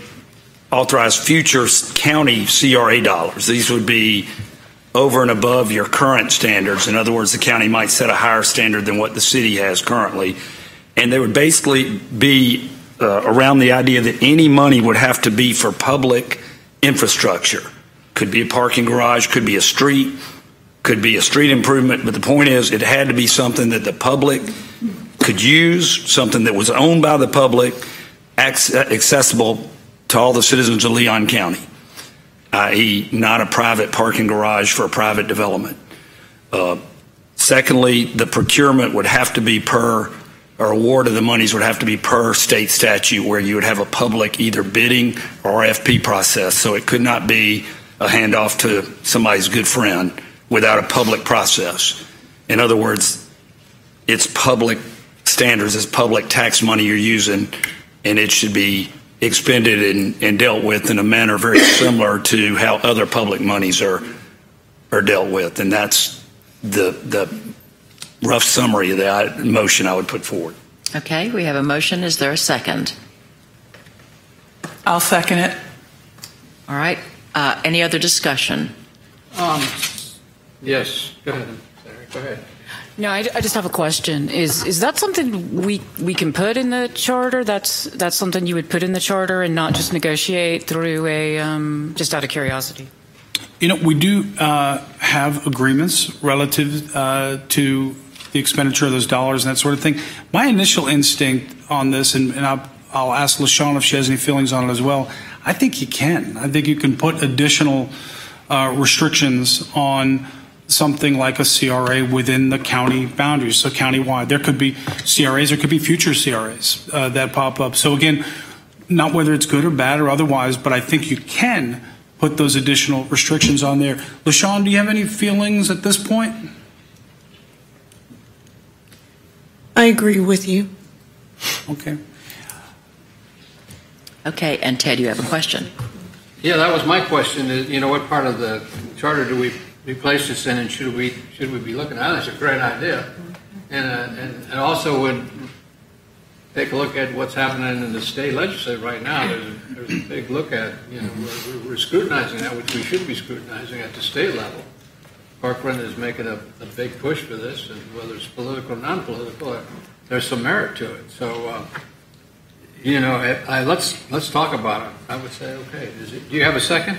authorize future county CRA dollars. These would be over and above your current standards. In other words, the county might set a higher standard than what the city has currently. And they would basically be around the idea that any money would have to be for public infrastructure. Could be a parking garage, could be a street, could be a street improvement. But the point is, it had to be something that the public could use, something that was owned by the public, accessible to all the citizens of Leon County, i.e. not a private parking garage for a private development. Secondly, the procurement would have to be or award of the monies would have to be per state statute, where you would have a public either bidding or RFP process. So it could not be a handoff to somebody's good friend without a public process. In other words, it's public standards, it's public tax money you're using, and it should be expended and dealt with in a manner very similar to how other public monies are dealt with. And that's the rough summary of that motion I would put forward. Okay, we have a motion. Is there a second? I'll second it. All right. Any other discussion? Yes, go ahead. Sarah, go ahead. No, I just have a question. Is that something we can put in the charter? That's something you would put in the charter and not just negotiate through a, just out of curiosity? You know, we do have agreements relative to the expenditure of those dollars and that sort of thing. My initial instinct on this, and I'll ask LaShawn if she has any feelings on it as well, I think you can. I think you can put additional restrictions on something like a CRA within the county boundaries, so countywide. There could be CRAs, there could be future CRAs that pop up. So again, not whether it's good or bad or otherwise, but I think you can put those additional restrictions on there. LaShawn, do you have any feelings at this point? I agree with you. Okay. Okay, and Ted, you have a question. Yeah, that was my question. Is, you know, what part of the charter do we replace this in, and should we be looking at? That's a great idea, and also would take a look at what's happening in the state legislature right now. There's a big look at, you know, we're scrutinizing that, which we should be scrutinizing at the state level. Parkland is making a big push for this, and whether it's political or non-political, there's some merit to it. So, you know, let's talk about it. I would say, okay. Do you have a second?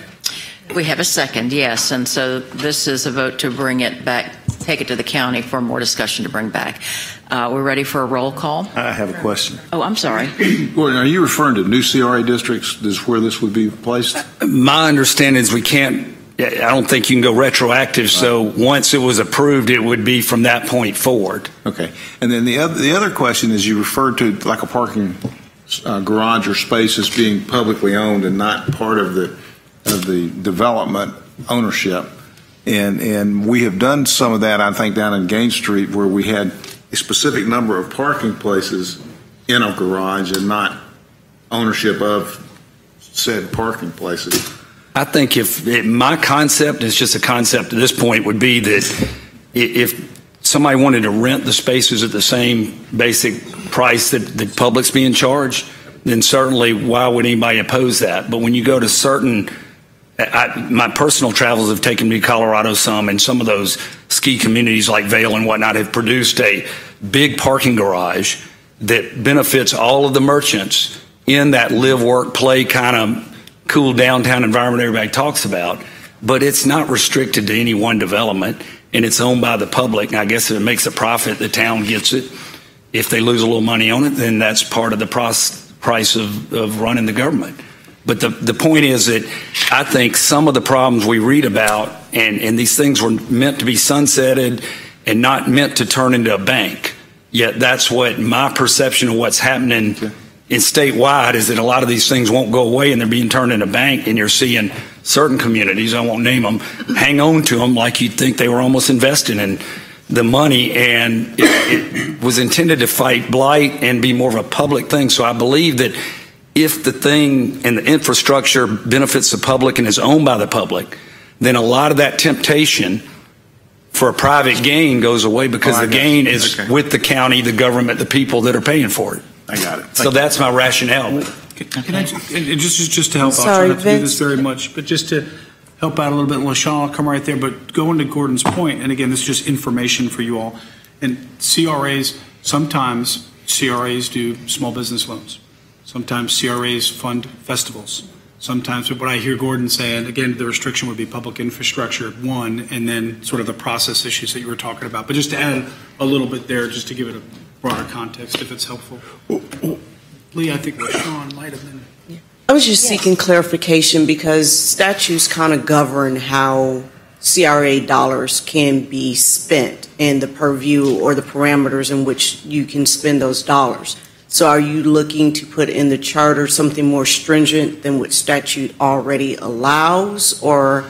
We have a second, yes, and so this is a vote to bring it back, take it to the county for more discussion to bring back. We're ready for a roll call. I have a question. Oh, I'm sorry. Gordon, are you referring to new CRA districts? Is where this would be placed? My understanding is we can't, I don't think you can go retroactive, so once it was approved, it would be from that point forward. Okay. And then the other question is, you referred to like a parking garage or space as being publicly owned and not part of the development ownership. And we have done some of that, I think, down in Gaines Street, where we had a specific number of parking places in a garage and not ownership of said parking places. I think my concept is just a concept at this point would be that if somebody wanted to rent the spaces at the same basic price that the public's being charged, then certainly why would anybody oppose that? But when you go to certain, my personal travels have taken me to Colorado some, and some of those ski communities like Vail and whatnot have produced a big parking garage that benefits all of the merchants in that live, work, play kind of cool downtown environment everybody talks about, but it's not restricted to any one development, and it's owned by the public. And I guess if it makes a profit, the town gets it. If they lose a little money on it, then that's part of the price of running the government. But the point is that I think some of the problems we read about, and these things were meant to be sunsetted and not meant to turn into a bank, yet that's what my perception of what's happening in statewide is, that a lot of these things won't go away and they're being turned into bank, and you're seeing certain communities, I won't name them, hang on to them like you'd think they were almost investing in the money, and it was intended to fight blight and be more of a public thing. So I believe that if the thing and the infrastructure benefits the public and is owned by the public, then a lot of that temptation for a private gain goes away, because the gain is with the county, the government, the people that are paying for it. I got it. So that's my rationale. Can I just to help, I'll try not to do this very much, but just to help out a little bit, LaShawn, I'll come right there, but going to Gordon's point, and again, this is just information for you all, and CRAs, sometimes CRAs do small business loans. Sometimes CRAs fund festivals. Sometimes what I hear Gordon saying, again, the restriction would be public infrastructure, one, and then sort of the process issues that you were talking about. But just to add a little bit there, just to give it a broader context, if it's helpful. Lee, I think LaShawn might have been. I was just seeking clarification, because statutes kind of govern how CRA dollars can be spent and the purview or the parameters in which you can spend those dollars. So are you looking to put in the charter something more stringent than what statute already allows? Or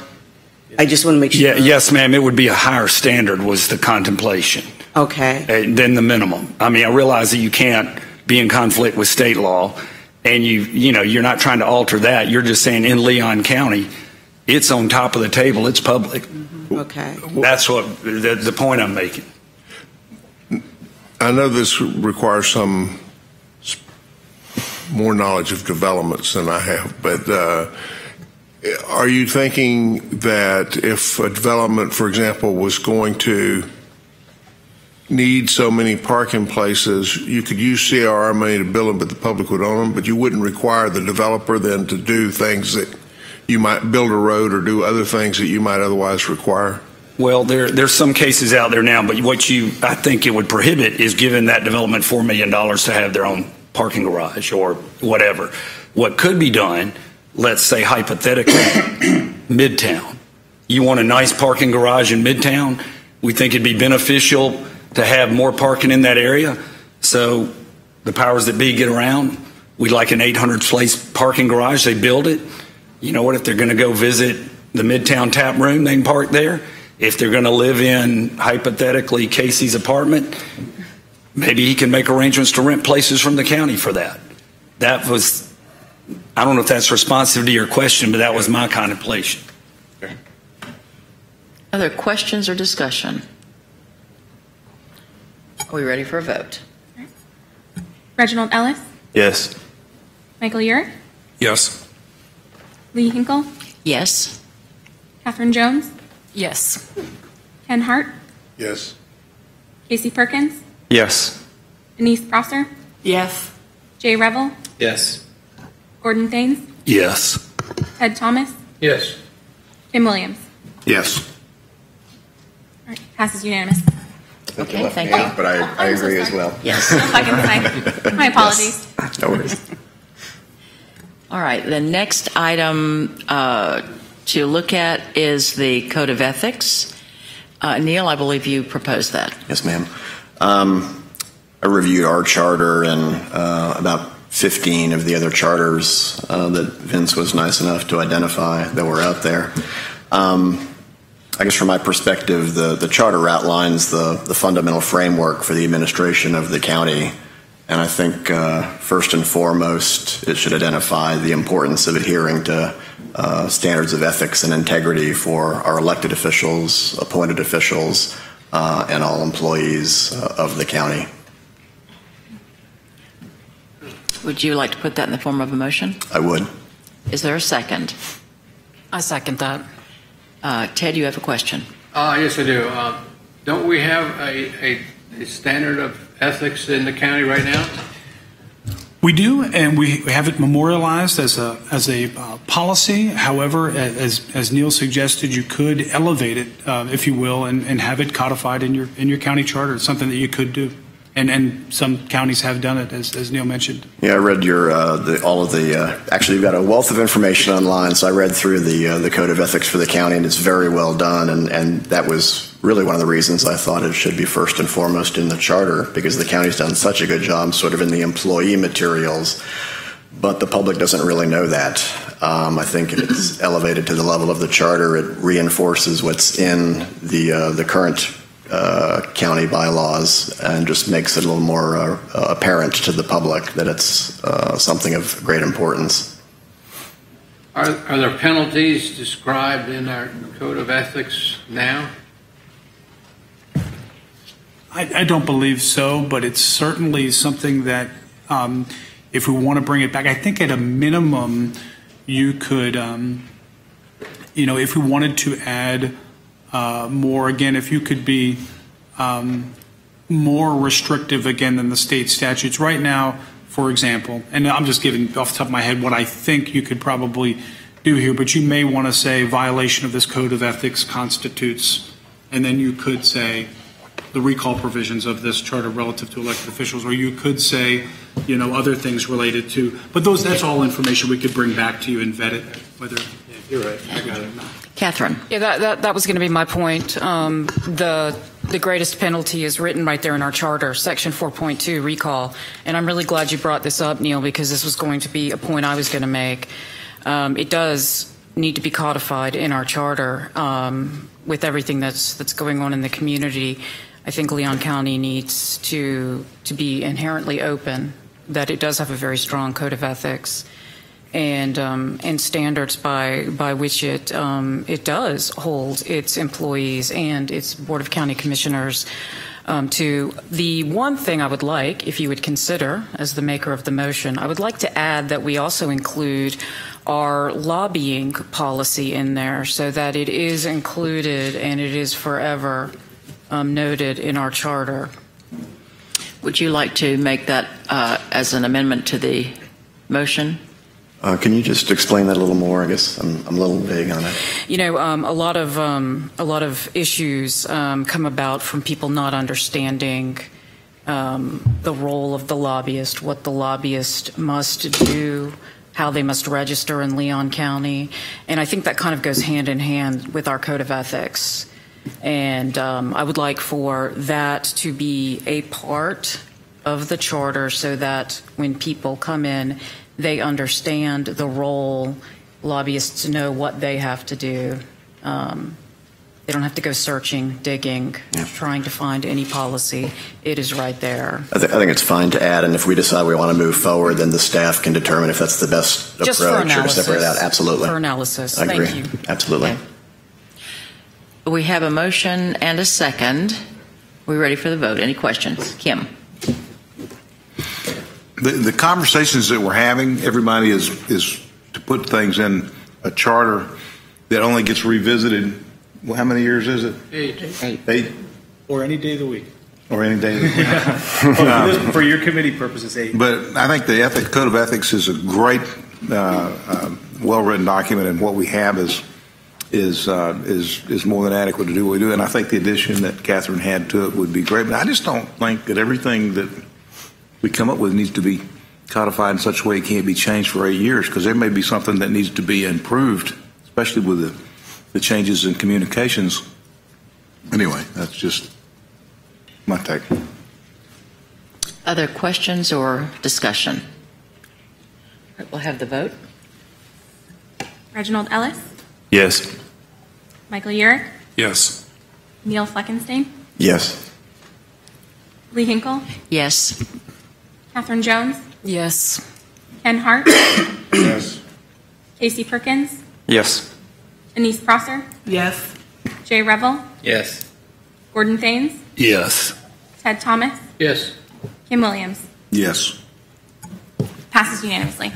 I just want to make sure. Yes, ma'am. It would be a higher standard was the contemplation. Okay. Than the minimum. I mean, I realize that you can't be in conflict with state law, and you're not trying to alter that. You're just saying in Leon County, it's on top of the table. It's public. Mm-hmm. Okay. That's what the point I'm making. I know this requires some more knowledge of developments than I have, but are you thinking that if a development, for example, was going to need so many parking places, you could use CRR money to build them, but the public would own them, but you wouldn't require the developer then to do things that you might build a road or do other things that you might otherwise require? Well, there's some cases out there now, but I think it would prohibit is giving that development $4 million to have their own parking garage or whatever. What could be done, let's say hypothetically, Midtown. You want a nice parking garage in Midtown? We think it'd be beneficial to have more parking in that area. So the powers that be get around. We'd like an 800-place parking garage. They build it. You know what? If they're going to go visit the Midtown Tap Room, they can park there. If they're going to live in, hypothetically, Casey's apartment, maybe he can make arrangements to rent places from the county for that. That was, I don't know if that's responsive to your question, but that was my contemplation. Other questions or discussion? Are we ready for a vote? Reginald Ellis, Yes. Michael Urick, Yes. Lee Hinkle, Yes. Catherine Jones, Yes. Ken Hart, Yes. Casey Perkins, Yes. Denise Prosser, Yes. Jay Revel, Yes. Gordon Thames, Yes. Ted Thomas, Yes. Tim Williams. Yes. All right, passes unanimous. Okay, thank you. But I agree as well. Yes. If I can say. My apologies. Yes. No worries. All right, the next item to look at is the Code of Ethics. Neil, I believe you proposed that. Yes, ma'am. I reviewed our charter and about 15 of the other charters that Vince was nice enough to identify that were out there. I guess from my perspective, the charter outlines the fundamental framework for the administration of the county. And I think first and foremost, it should identify the importance of adhering to standards of ethics and integrity for our elected officials, appointed officials, and all employees of the county. Would you like to put that in the form of a motion? I would. Is there a second? I second that. Ted, you have a question. Yes, I do. Don't we have a standard of ethics in the county right now? We do, and we have it memorialized as a policy. However, as Neil suggested, you could elevate it, if you will, and have it codified in your county charter. It's something that you could do, and some counties have done it, as Neil mentioned. Yeah, I read your actually you've got a wealth of information online, so I read through the Code of Ethics for the county, and it's very well done, and that was really one of the reasons I thought it should be first and foremost in the charter, because the county's done such a good job sort of in the employee materials, but the public doesn't really know that. I think if it's elevated to the level of the charter, it reinforces what's in the current county bylaws and just makes it a little more apparent to the public that it's something of great importance. Are there penalties described in our Code of Ethics now? I don't believe so, but it's certainly something that if we want to bring it back, I think at a minimum you could, if we wanted to add more, again, if you could be more restrictive, again, than the state statutes. Right now, for example, and I'm just giving off the top of my head what I think you could probably do here, but you may want to say violation of this Code of Ethics constitutes, and then you could say the recall provisions of this charter relative to elected officials, or you could say, other things related to, but that's all information we could bring back to you and vet it, whether, you're right, I got it. Catherine. Yeah, that was going to be my point. The the greatest penalty is written right there in our charter, Section 4.2, recall. And I'm really glad you brought this up, Neil, because this was going to be a point I was going to make. It does need to be codified in our charter with everything that's going on in the community. I think Leon County needs to be inherently open, that it does have a very strong code of ethics and standards by which it does hold its employees and its Board of County Commissioners to. The one thing I would like, if you would consider, as the maker of the motion, I would like to add that we also include our lobbying policy in there so that it is included and it is forever noted in our charter. Would you like to make that as an amendment to the motion? Can you just explain that a little more? I guess I'm a little vague on it. You know, a lot of issues come about from people not understanding the role of the lobbyist, what the lobbyist must do, how they must register in Leon County, and I think that kind of goes hand in hand with our code of ethics. And I would like for that to be a part of the charter so that when people come in, they understand the role. Lobbyists know what they have to do. They don't have to go searching, digging, trying to find any policy. It is right there. I think it's fine to add, and if we decide we want to move forward, then the staff can determine if that's the best Just approach or to separate it out. Absolutely. For analysis. I agree. Thank you. Absolutely. Okay. We have a motion and a second. We're ready for the vote. Any questions? Kim? The conversations that we're having, everybody is to put things in a charter that only gets revisited. Well, how many years is it? 8. Or any day of the week. Or any day of the week. For your committee purposes, 8. But I think the Code of Ethics is a great, well-written document, and what we have is more than adequate to do what we do. And I think the addition that Catherine had to it would be great. But I just don't think that everything that we come up with needs to be codified in such a way it can't be changed for 8 years, because there may be something that needs to be improved, especially with the changes in communications. Anyway, that's just my take. Other questions or discussion? All right, we'll have the vote. Reginald Ellis, Yes. Michael Urick, Yes. Neil Fleckenstein, Yes. Lee Hinkle, Yes. Catherine Jones, Yes. Ken Hart, Yes. Casey Perkins, Yes. Anise Prosser, Yes. Jay Revel, Yes. Gordon Thanes, Yes. Ted Thomas, Yes. Kim Williams. Yes. Passes unanimously.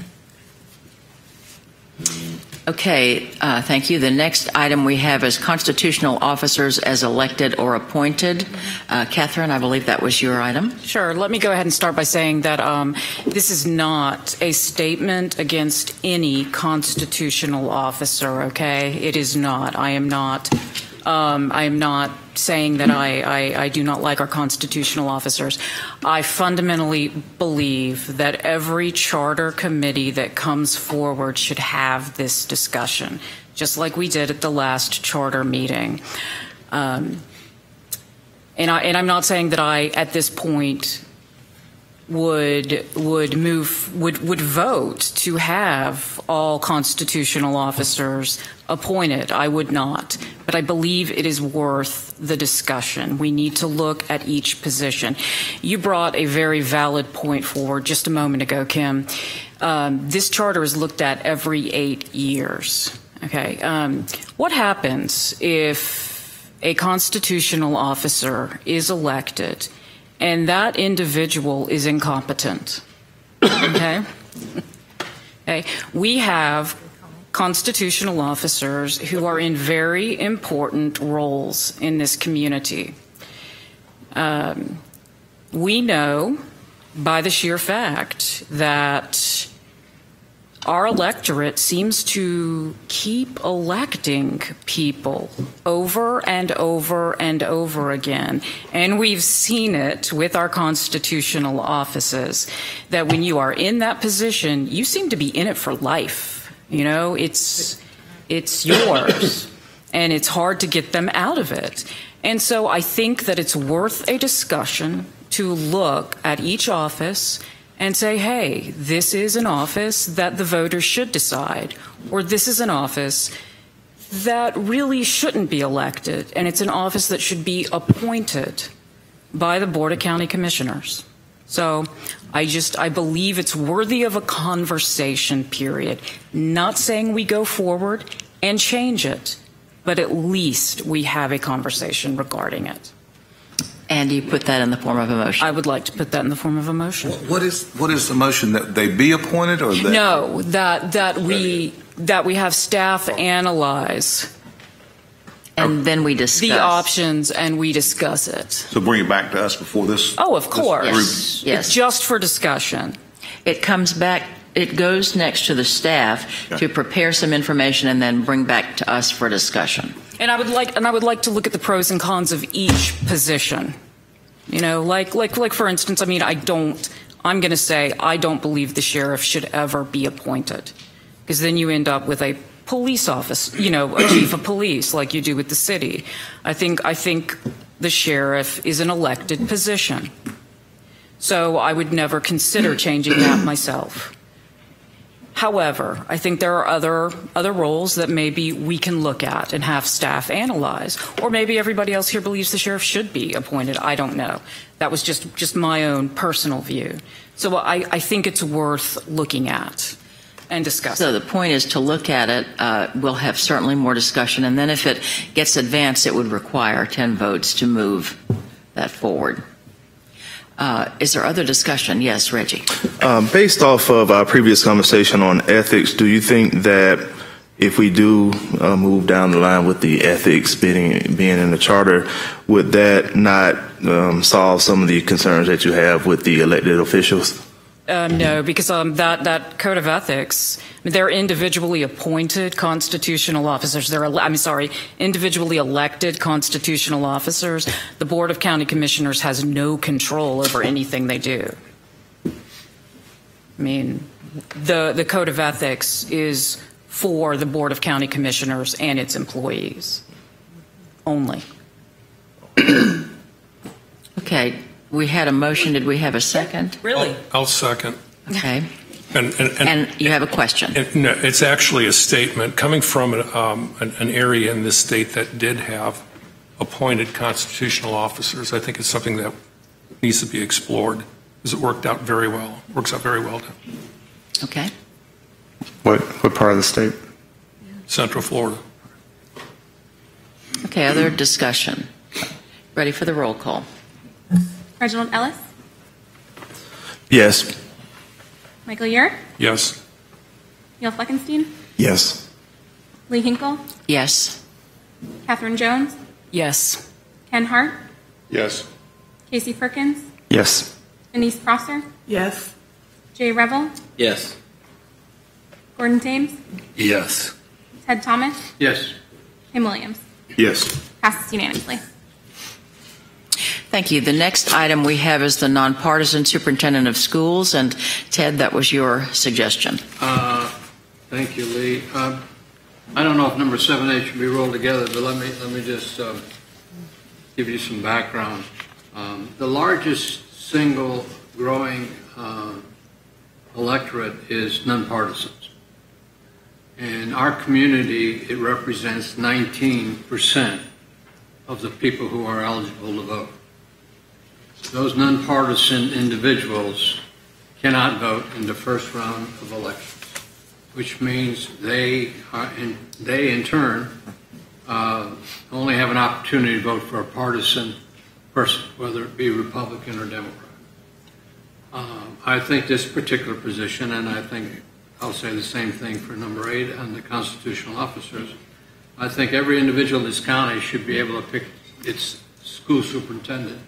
Okay, thank you. The next item we have is constitutional officers as elected or appointed. Catherine, I believe that was your item. Sure. Let me go ahead and start by saying that this is not a statement against any constitutional officer, okay? It is not. I am not saying that I do not like our constitutional officers. I fundamentally believe that every charter committee that comes forward should have this discussion, just like we did at the last charter meeting. And I'm not saying that I, at this point, would vote to have all constitutional officers appointed. I would not. But I believe it is worth the discussion. We need to look at each position. You brought a very valid point forward just a moment ago, Kim. This charter is looked at every 8 years. Okay. What happens if a constitutional officer is elected and that individual is incompetent? Okay? Okay. We have constitutional officers who are in very important roles in this community. We know by the sheer fact that our electorate seems to keep electing people over and over and over again. And we've seen it with our constitutional offices, that when you are in that position, you seem to be in it for life. You know, it's yours, and it's hard to get them out of it. And so I think that it's worth a discussion to look at each office and say, hey, this is an office that the voters should decide, or this is an office that really shouldn't be elected, and it's an office that should be appointed by the Board of County Commissioners. So I believe it's worthy of a conversation, period. Not saying we go forward and change it, but at least we have a conversation regarding it. And you put that in the form of a motion? I would like to put that in the form of a motion. What is the motion, that they be appointed, or that? No, that we have staff analyze. And then we discuss the options, and we discuss it. So bring it back to us before this? Oh, of course. Yes. It's just for discussion. It comes back, it goes next to the staff to prepare some information and then bring back to us for discussion. And I would like to look at the pros and cons of each position. You know, like for instance, I mean, I'm going to say I don't believe the sheriff should ever be appointed, because then you end up with a police office, you know, a chief of police like you do with the city. I think the sheriff is an elected position. So I would never consider changing that myself. However, I think there are other roles that maybe we can look at and have staff analyze, or maybe everybody else here believes the sheriff should be appointed. I don't know. That was just my own personal view. So I think it's worth looking at and discussing. So the point is to look at it. We'll have certainly more discussion, and then if it gets advanced, it would require 10 votes to move that forward. Is there other discussion? Yes, Reggie. Based off of our previous conversation on ethics, do you think that if we do move down the line with the ethics being in the charter, would that not solve some of the concerns that you have with the elected officials? No, because that code of ethics, they're individually appointed constitutional officers. Individually elected constitutional officers. The Board of County Commissioners has no control over anything they do. I mean, the code of ethics is for the Board of County Commissioners and its employees only. Okay. We had a motion. Did we have a second? Really? I'll second. Okay. And you have a question? No, it's actually a statement coming from an area in this state that did have appointed constitutional officers. I think it's something that needs to be explored, because it works out very well. Okay. What part of the state? Central Florida. Okay. Other discussion? Ready for the roll call? Reginald Ellis? Yes. Michael Ure? Yes. Neil Fleckenstein? Yes. Lee Hinkle? Yes. Catherine Jones? Yes. Ken Hart? Yes. Casey Perkins? Yes. Denise Prosser? Yes. Jay Revel? Yes. Gordon Thames? Yes. Ted Thomas? Yes. Kim Williams? Yes. Passes unanimously. Thank you. The next item we have is the nonpartisan superintendent of schools. And Ted, that was your suggestion. Thank you, Lee. I don't know if number 7A should be rolled together, but let me just give you some background. The largest single growing electorate is nonpartisans. In our community, it represents 19% of the people who are eligible to vote. Those nonpartisan individuals cannot vote in the first round of elections, which means they in turn only have an opportunity to vote for a partisan person, whether it be Republican or Democrat. I think this particular position, and I think I'll say the same thing for number 8 on the constitutional officers, I think every individual in this county should be able to pick its school superintendent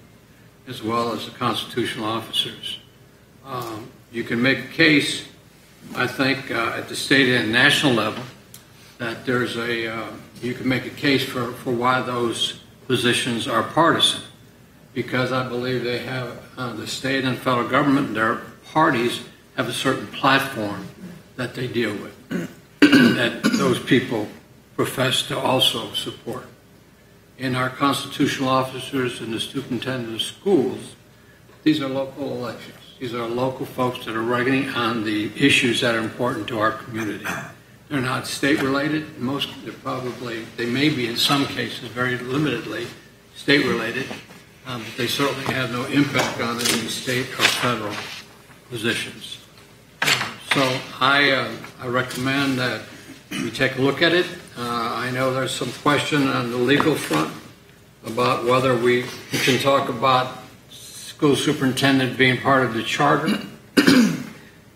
as well as the constitutional officers. You can make a case, I think, at the state and national level that you can make a case for why those positions are partisan, because I believe they have, the state and federal government, their parties have a certain platform that they deal with, that those people profess to also support. and our constitutional officers and the superintendent of schools, these are local elections. These are local folks that are running on the issues that are important to our community. They're not state-related. They may be in some cases very limitedly state-related, but they certainly have no impact on any state or federal positions. So I recommend that we take a look at it. I know there's some question on the legal front about whether we can talk about school superintendent being part of the charter.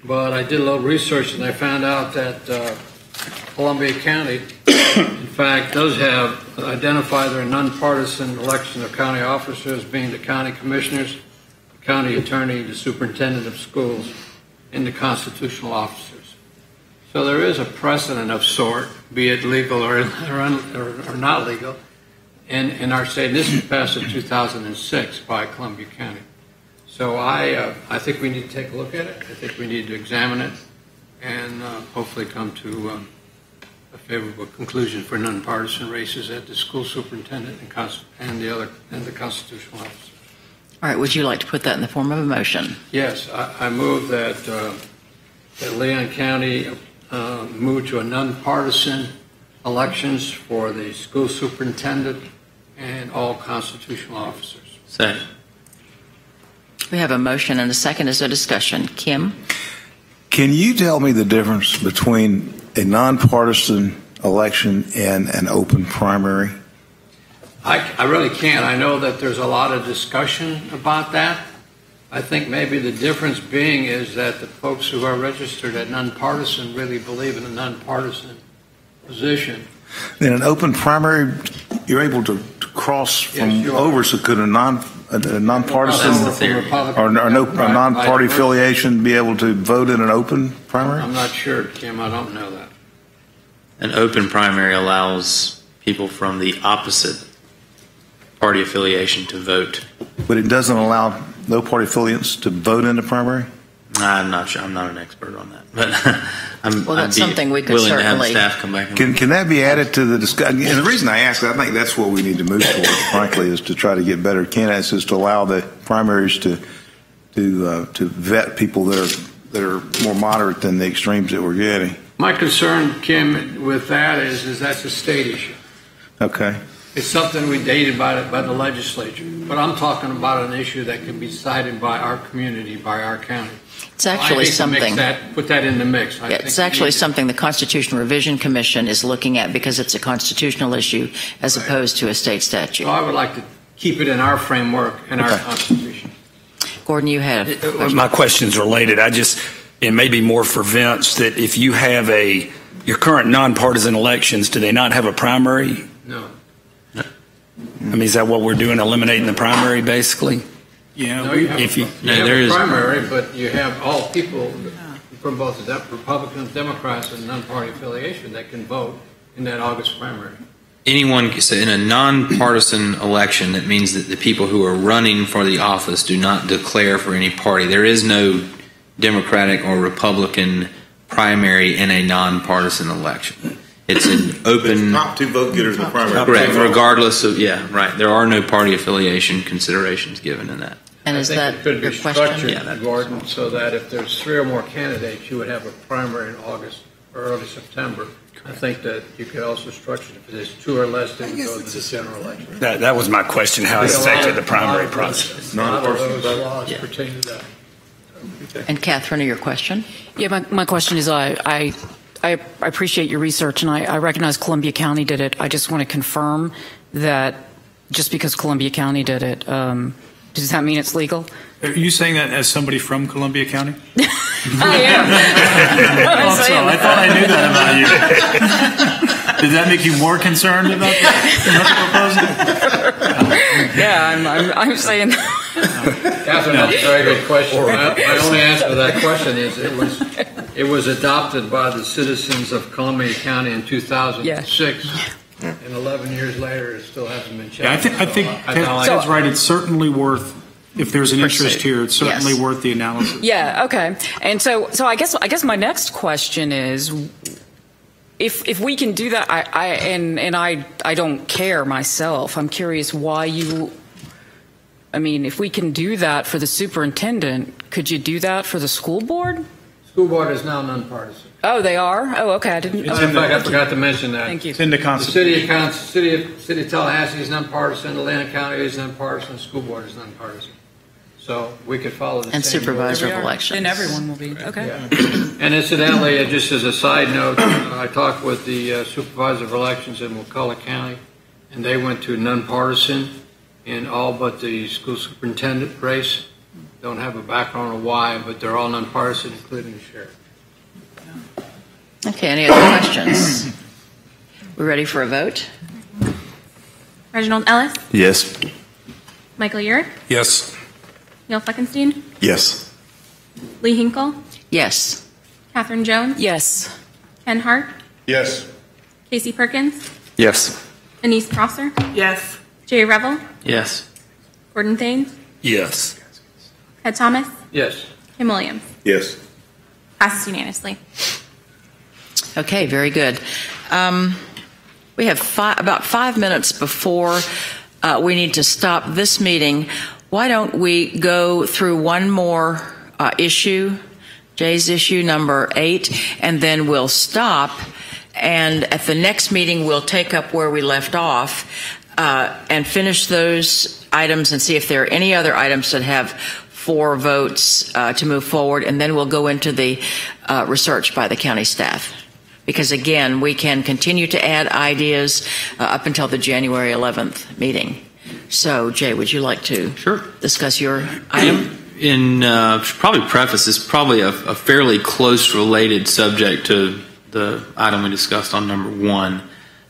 But I did a little research and I found out that Columbia County, in fact, does have identified their nonpartisan election of county officers being the county commissioners, the county attorney, the superintendent of schools, and the constitutional officers. So there is a precedent of sort, be it legal or not legal, in our state. This was passed in 2006 by Columbia County. So I think we need to take a look at it. I think we need to examine it and hopefully come to a favorable conclusion for nonpartisan races at the school superintendent and the constitutional officer. All right, would you like to put that in the form of a motion? Yes, I move that Leon County move to a nonpartisan elections for the school superintendent and all constitutional officers. Second. We have a motion and a second. Is there discussion? Kim? Can you tell me the difference between a nonpartisan election and an open primary? I really can't. I know that there's a lot of discussion about that. I think maybe the difference being is that the folks who are registered at nonpartisan really believe in a nonpartisan position. In an open primary, you're able to cross from over, so could a nonpartisan or no non-party affiliation be able to vote in an open primary? I'm not sure, Kim. I don't know that. An open primary allows people from the opposite party affiliation to vote. But it doesn't allow no party affiliates to vote in the primary? I'm not sure. I'm not an expert on that. But that's something we could willing certainly to have staff come back. Can that be added to the discussion? And the reason I ask, I think that's what we need to move towards, frankly, is to try to get better candidates, is to allow the primaries to vet people that are more moderate than the extremes that we're getting. My concern, Kim, with that is that's a state issue. Okay. It's something we dated by the legislature. But I'm talking about an issue that can be decided by our community, by our county. It's actually something. Put that in the mix. It's actually something the Constitutional Revision Commission is looking at because it's a constitutional issue as opposed to a state statute. So I would like to keep it in our framework and our Constitution. Gordon, you have. My question's related. It may be more for Vince that if you have your current nonpartisan elections, do they not have a primary? No. I mean, is that what we're doing, eliminating the primary, basically? Yeah. No, you have a primary, but you have all people from both the Republicans, Democrats, and non-party affiliation that can vote in that August primary. Anyone, so in a nonpartisan election, that means that the people who are running for the office do not declare for any party. There is no Democratic or Republican primary in a nonpartisan election. It's an open. Top two vote getters in the primary. Correct. Regardless of, right. There are no party affiliation considerations given in that. And is that it could your be question? Structured, Gordon, so that if there's 3 or more candidates, you would have a primary in August or early September. I think that you could also structure it if there's 2 or less, then you go to the general election. That was my question, how it affected the primary process. A lot of those laws pertain to that. And Catherine, your question? Yeah, my question is I appreciate your research, and I recognize Columbia County did it. I just want to confirm that just because Columbia County did it, does that mean it's legal? Are you saying that as somebody from Columbia County? I am. I thought I knew that about you. Did that make you more concerned about the proposal? Yeah, I'm saying. Catherine, that's a very good question. My only answer to that question is it was adopted by the citizens of Columbia County in 2006. Yeah. And 11 years later, it still hasn't been changed. Yeah, I think Ted's right. It's certainly worth, if there's an interest here, it's certainly worth the analysis. Yeah, okay. And so I guess my next question is, if we can do that, I don't care myself. I'm curious why you. I mean, if we can do that for the superintendent, could you do that for the school board? School board is now nonpartisan. Oh, they are? Oh, okay. I didn't. In fact, I forgot to mention that. Thank you. It's in the Constitution. The city of Tallahassee is nonpartisan. Atlanta County is nonpartisan. The school board is nonpartisan. So we could follow the And same supervisor of rules. elections. And everyone will be. Okay. Yeah. And incidentally, just as a side note, I talked with the supervisor of elections in McCulloch County, and they went to nonpartisan in all but the school superintendent race. Don't have a background on why, but they're all nonpartisan, including the sheriff. Okay, any other questions? We're ready for a vote? Reginald Ellis, Yes. Michael Urick, Yes. Neil Fleckenstein, Yes. Lee Hinkle, Yes. Catherine Jones, Yes. Ken Hart, Yes. Casey Perkins, Yes. Anise Prosser, Yes. Jay Revel, Yes. Gordon Thanes, Yes. Ted Thomas, Yes. Kim Williams. Yes. Passes unanimously. Okay, very good. We have about 5 minutes before we need to stop this meeting. Why don't we go through one more issue, Jay's issue number 8, and then we'll stop. And at the next meeting, we'll take up where we left off and finish those items and see if there are any other items that have 4 votes to move forward. And then we'll go into the research by the county staff. Because again, we can continue to add ideas up until the January 11th meeting. So, Jay, would you like to discuss your item? Should probably preface this, probably a fairly close related subject to the item we discussed on number 1.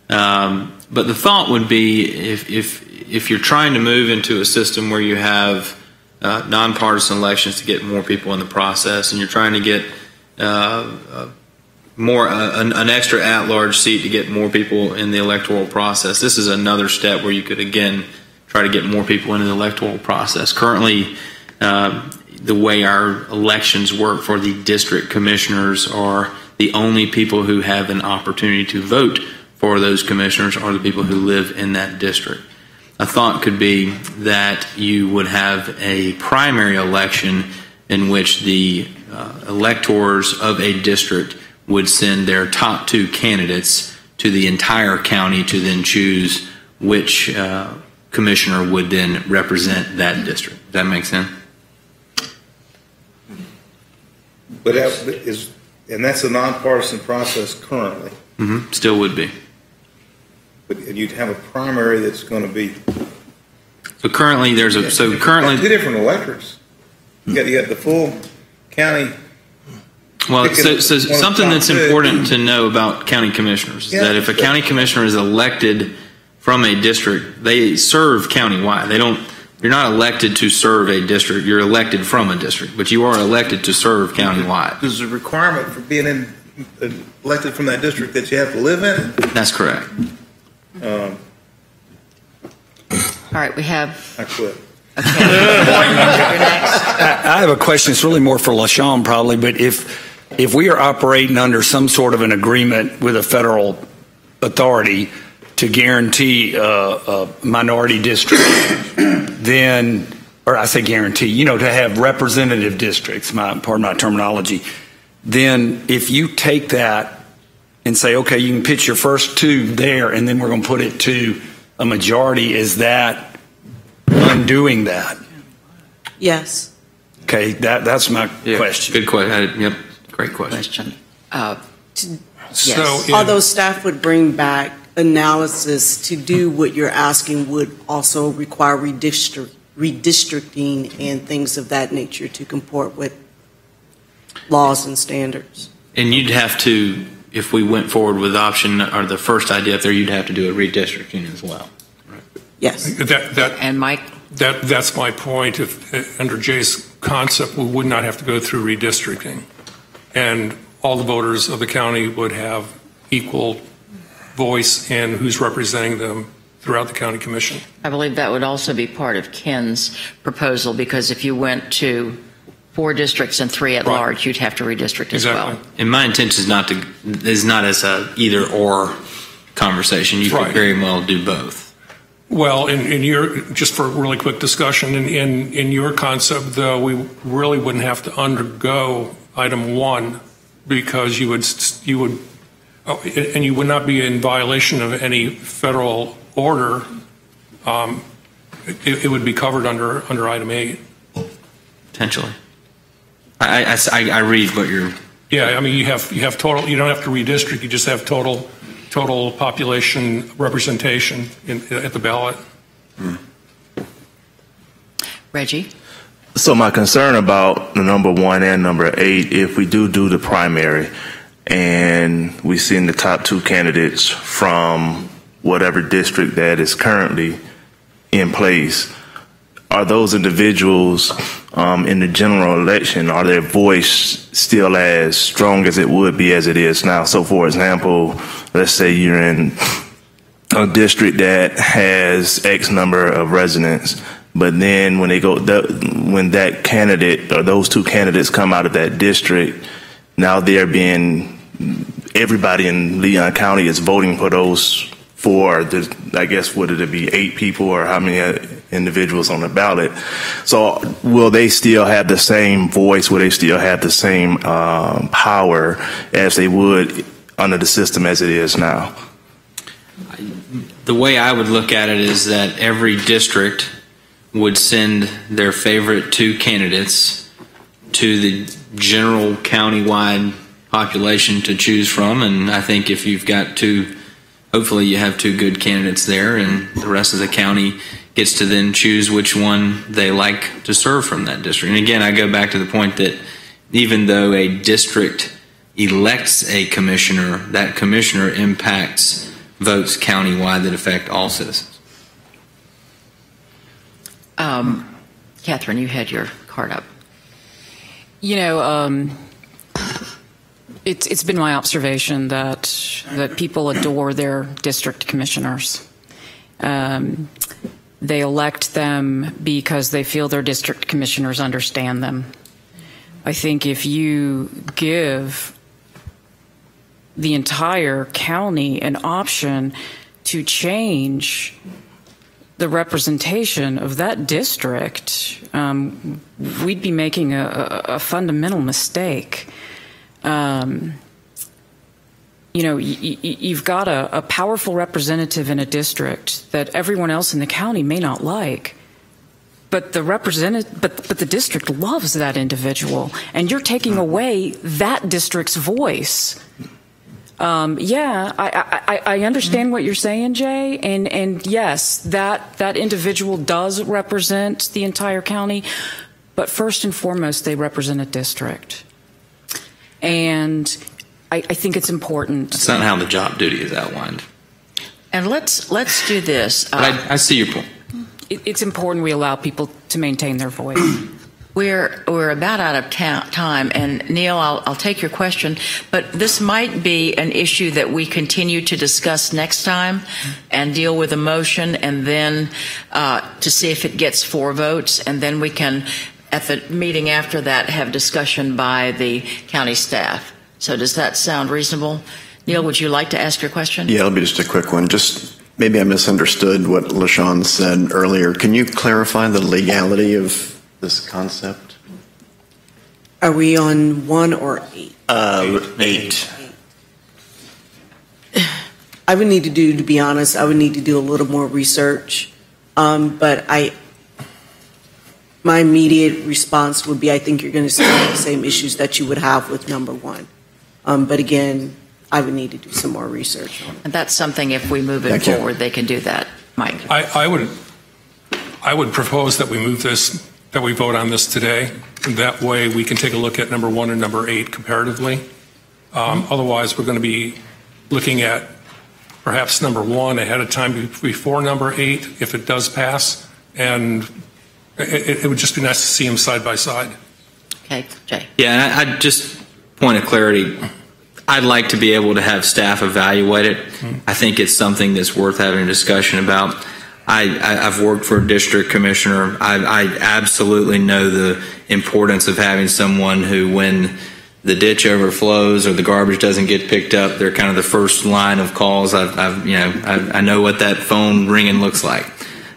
But the thought would be if you're trying to move into a system where you have nonpartisan elections to get more people in the process, and you're trying to get an extra at-large seat to get more people in the electoral process. This is another step where you could, again, try to get more people into the electoral process. Currently, the way our elections work for the district commissioners are the only people who have an opportunity to vote for those commissioners are the people who live in that district. A thought could be that you would have a primary election in which the electors of a district would send their top 2 candidates to the entire county to then choose which commissioner would then represent that district. Does that make sense? But that's a nonpartisan process currently. Mm-hmm. Still would be. But you'd have a primary that's going to be. So currently there's a currently 2 different electorates. You got the full county. Well, so something that's important to know about county commissioners is that if a county commissioner is elected from a district, they serve countywide. You're not elected to serve a district. You're elected from a district, but you are elected to serve countywide. There's a requirement for being elected from that district that you have to live in it. That's correct. All right, we have. I quit. Okay. You're next. I have a question. It's really more for LaShawn probably, but if we are operating under some sort of an agreement with a federal authority to guarantee a minority district, then, or I say guarantee, to have representative districts, pardon my terminology, then if you take that and say, okay, you can pitch your first 2 there, and then we're going to put it to a majority, is that undoing that? Yes. Okay, that's my question. Good question. Yep, great question. Yes. Although staff would bring back analysis to do what you're asking would also require redistricting and things of that nature to comport with laws and standards. And you'd have to, if we went forward with option or the first idea up there, you'd have to do a redistricting as well. Right? Yes. And Mike? That's my point. If under Jay's concept, we would not have to go through redistricting. And all the voters of the county would have equal voice in who's representing them throughout the county commission. I believe that would also be part of Ken's proposal, because if you went to 4 districts and 3 at large, you'd have to redistrict as well. And my intent is not as a either or conversation. You could very well do both. Well, in your, just for a really quick discussion, in your concept, though, we really wouldn't have to undergo item 1 because you would, and you would not be in violation of any federal order. It would be covered under item 8. Potentially. I read what you're. Yeah, I mean you have total. You don't have to redistrict. You just have total population representation at the ballot. Reggie. So my concern about the number 1 and number 8, if we do the primary, and we send the top 2 candidates from whatever district that is currently in place, are those individuals in the general election, are their voice still as strong as it would be as it is now? So for example, let's say you're in a district that has X number of residents, but then when when that candidate or those 2 candidates come out of that district, now everybody in Leon County is voting for those 4, I guess, would it be 8 people or how many individuals on the ballot? So will they still have the same voice? Will they still have the same power as they would under the system as it is now? The way I would look at it is that every district would send their favorite 2 candidates to the general countywide population to choose from, and I think if you've got hopefully you have 2 good candidates there, and the rest of the county gets to then choose which one they like to serve from that district. And again, I go back to the point that even though a district elects a commissioner, that commissioner impacts votes countywide that affect all citizens. Catherine, you had your card up. You know, it's been my observation that people adore their district commissioners. They elect them because they feel their district commissioners understand them. I think if you give the entire county an option to change the representation of that district, we'd be making a fundamental mistake. You know, you've got a powerful representative in a district that everyone else in the county may not like, but the district loves that individual, and you're taking away that district's voice. Yeah, I understand what you're saying, Jay, and yes, that individual does represent the entire county, but first and foremost, they represent a district. And I think it's important. That's not how the job duty is outlined. And let's do this. I see your point. It's important we allow people to maintain their voice. We're about out of time, and Neil, I'll take your question, but this might be an issue that we continue to discuss next time and deal with a motion, and then to see if it gets 4 votes, and then we can, at the meeting after that, have discussion by the county staff. So does that sound reasonable? Neil, would you like to ask your question? Yeah, it'll be just a quick one. Just maybe I misunderstood what LaShawn said earlier. Can you clarify the legality of this concept? Are we on 1 or 8? 8. I would need to be honest, I would need to do a little more research. But my immediate response would be, I think you're going to see the same issues that you would have with number 1. But again, I would need to do some more research on it. And that's something, if we move it forward, they can do that. Mike? I would propose that we move this, that we vote on this today. That way we can take a look at number 1 and number 8 comparatively. Otherwise, we're going to be looking at perhaps number 1 ahead of time before number 8, if it does pass. And it would just be nice to see them side by side. Okay, Jay. Yeah, I just, point of clarity, I'd like to be able to have staff evaluate it. I think it's something that's worth having a discussion about. I've worked for a district commissioner. I absolutely know the importance of having someone who, when the ditch overflows or the garbage doesn't get picked up, they're kind of the first line of calls. I know what that phone ringing looks like.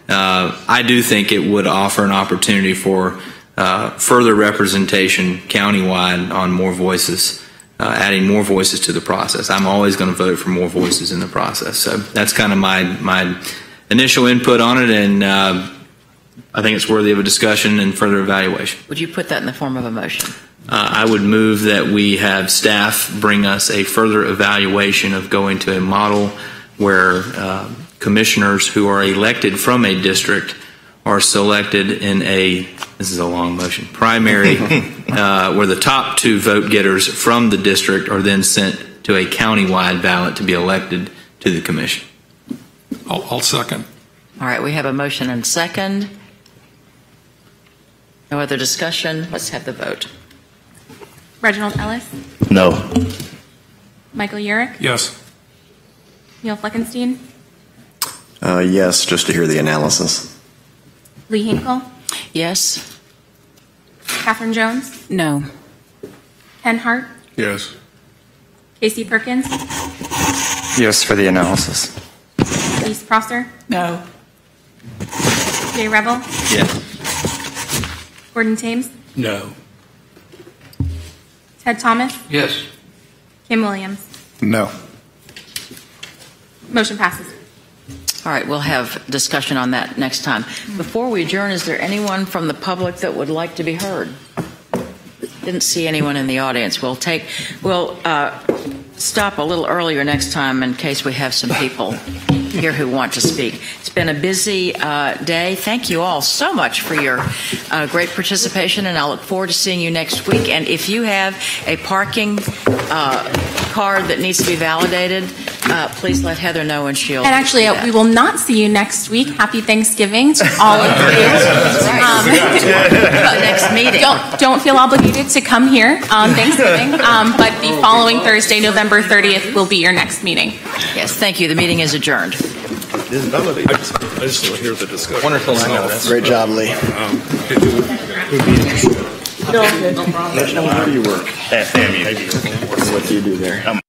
I do think it would offer an opportunity for further representation countywide on more voices, adding more voices to the process. I'm always going to vote for more voices in the process. So that's kind of my initial input on it, and I think it's worthy of a discussion and further evaluation. Would you put that in the form of a motion? I would move that we have staff bring us a further evaluation of going to a model where commissioners who are elected from a district are selected in a, this is a long motion, primary, where the top 2 vote getters from the district are then sent to a countywide ballot to be elected to the commission. I'll second. All right, we have a motion and second. No other discussion. Let's have the vote. Reginald Ellis, No. Michael Urick, Yes. Neil Fleckenstein, Yes, just to hear the analysis. Lee Hinkle, Yes. Catherine Jones, No. Ken Hart, Yes. Casey Perkins, Yes, for the analysis. Lise Prosser, No. Jay Revel, Yes. Gordon Thames, No. Ted Thomas, Yes. Kim Williams. No. Motion passes. All right, we'll have discussion on that next time. Before we adjourn, is there anyone from the public that would like to be heard? Didn't see anyone in the audience. We'll stop a little earlier next time in case we have some people here who want to speak. It's been a busy day. Thank you all so much for your great participation, and I look forward to seeing you next week. And if you have a parking card that needs to be validated, please let Heather know, and she'll. And actually, we will not see you next week. Happy Thanksgiving to all of you. Next meeting. Don't feel obligated to come here on Thanksgiving, but the following Thursday, November 30th, will be your next meeting. Yes, thank you. The meeting is adjourned. I just want to hear the discussion. Wonderful. Great job, Lee. No, How do you work? What do you do there?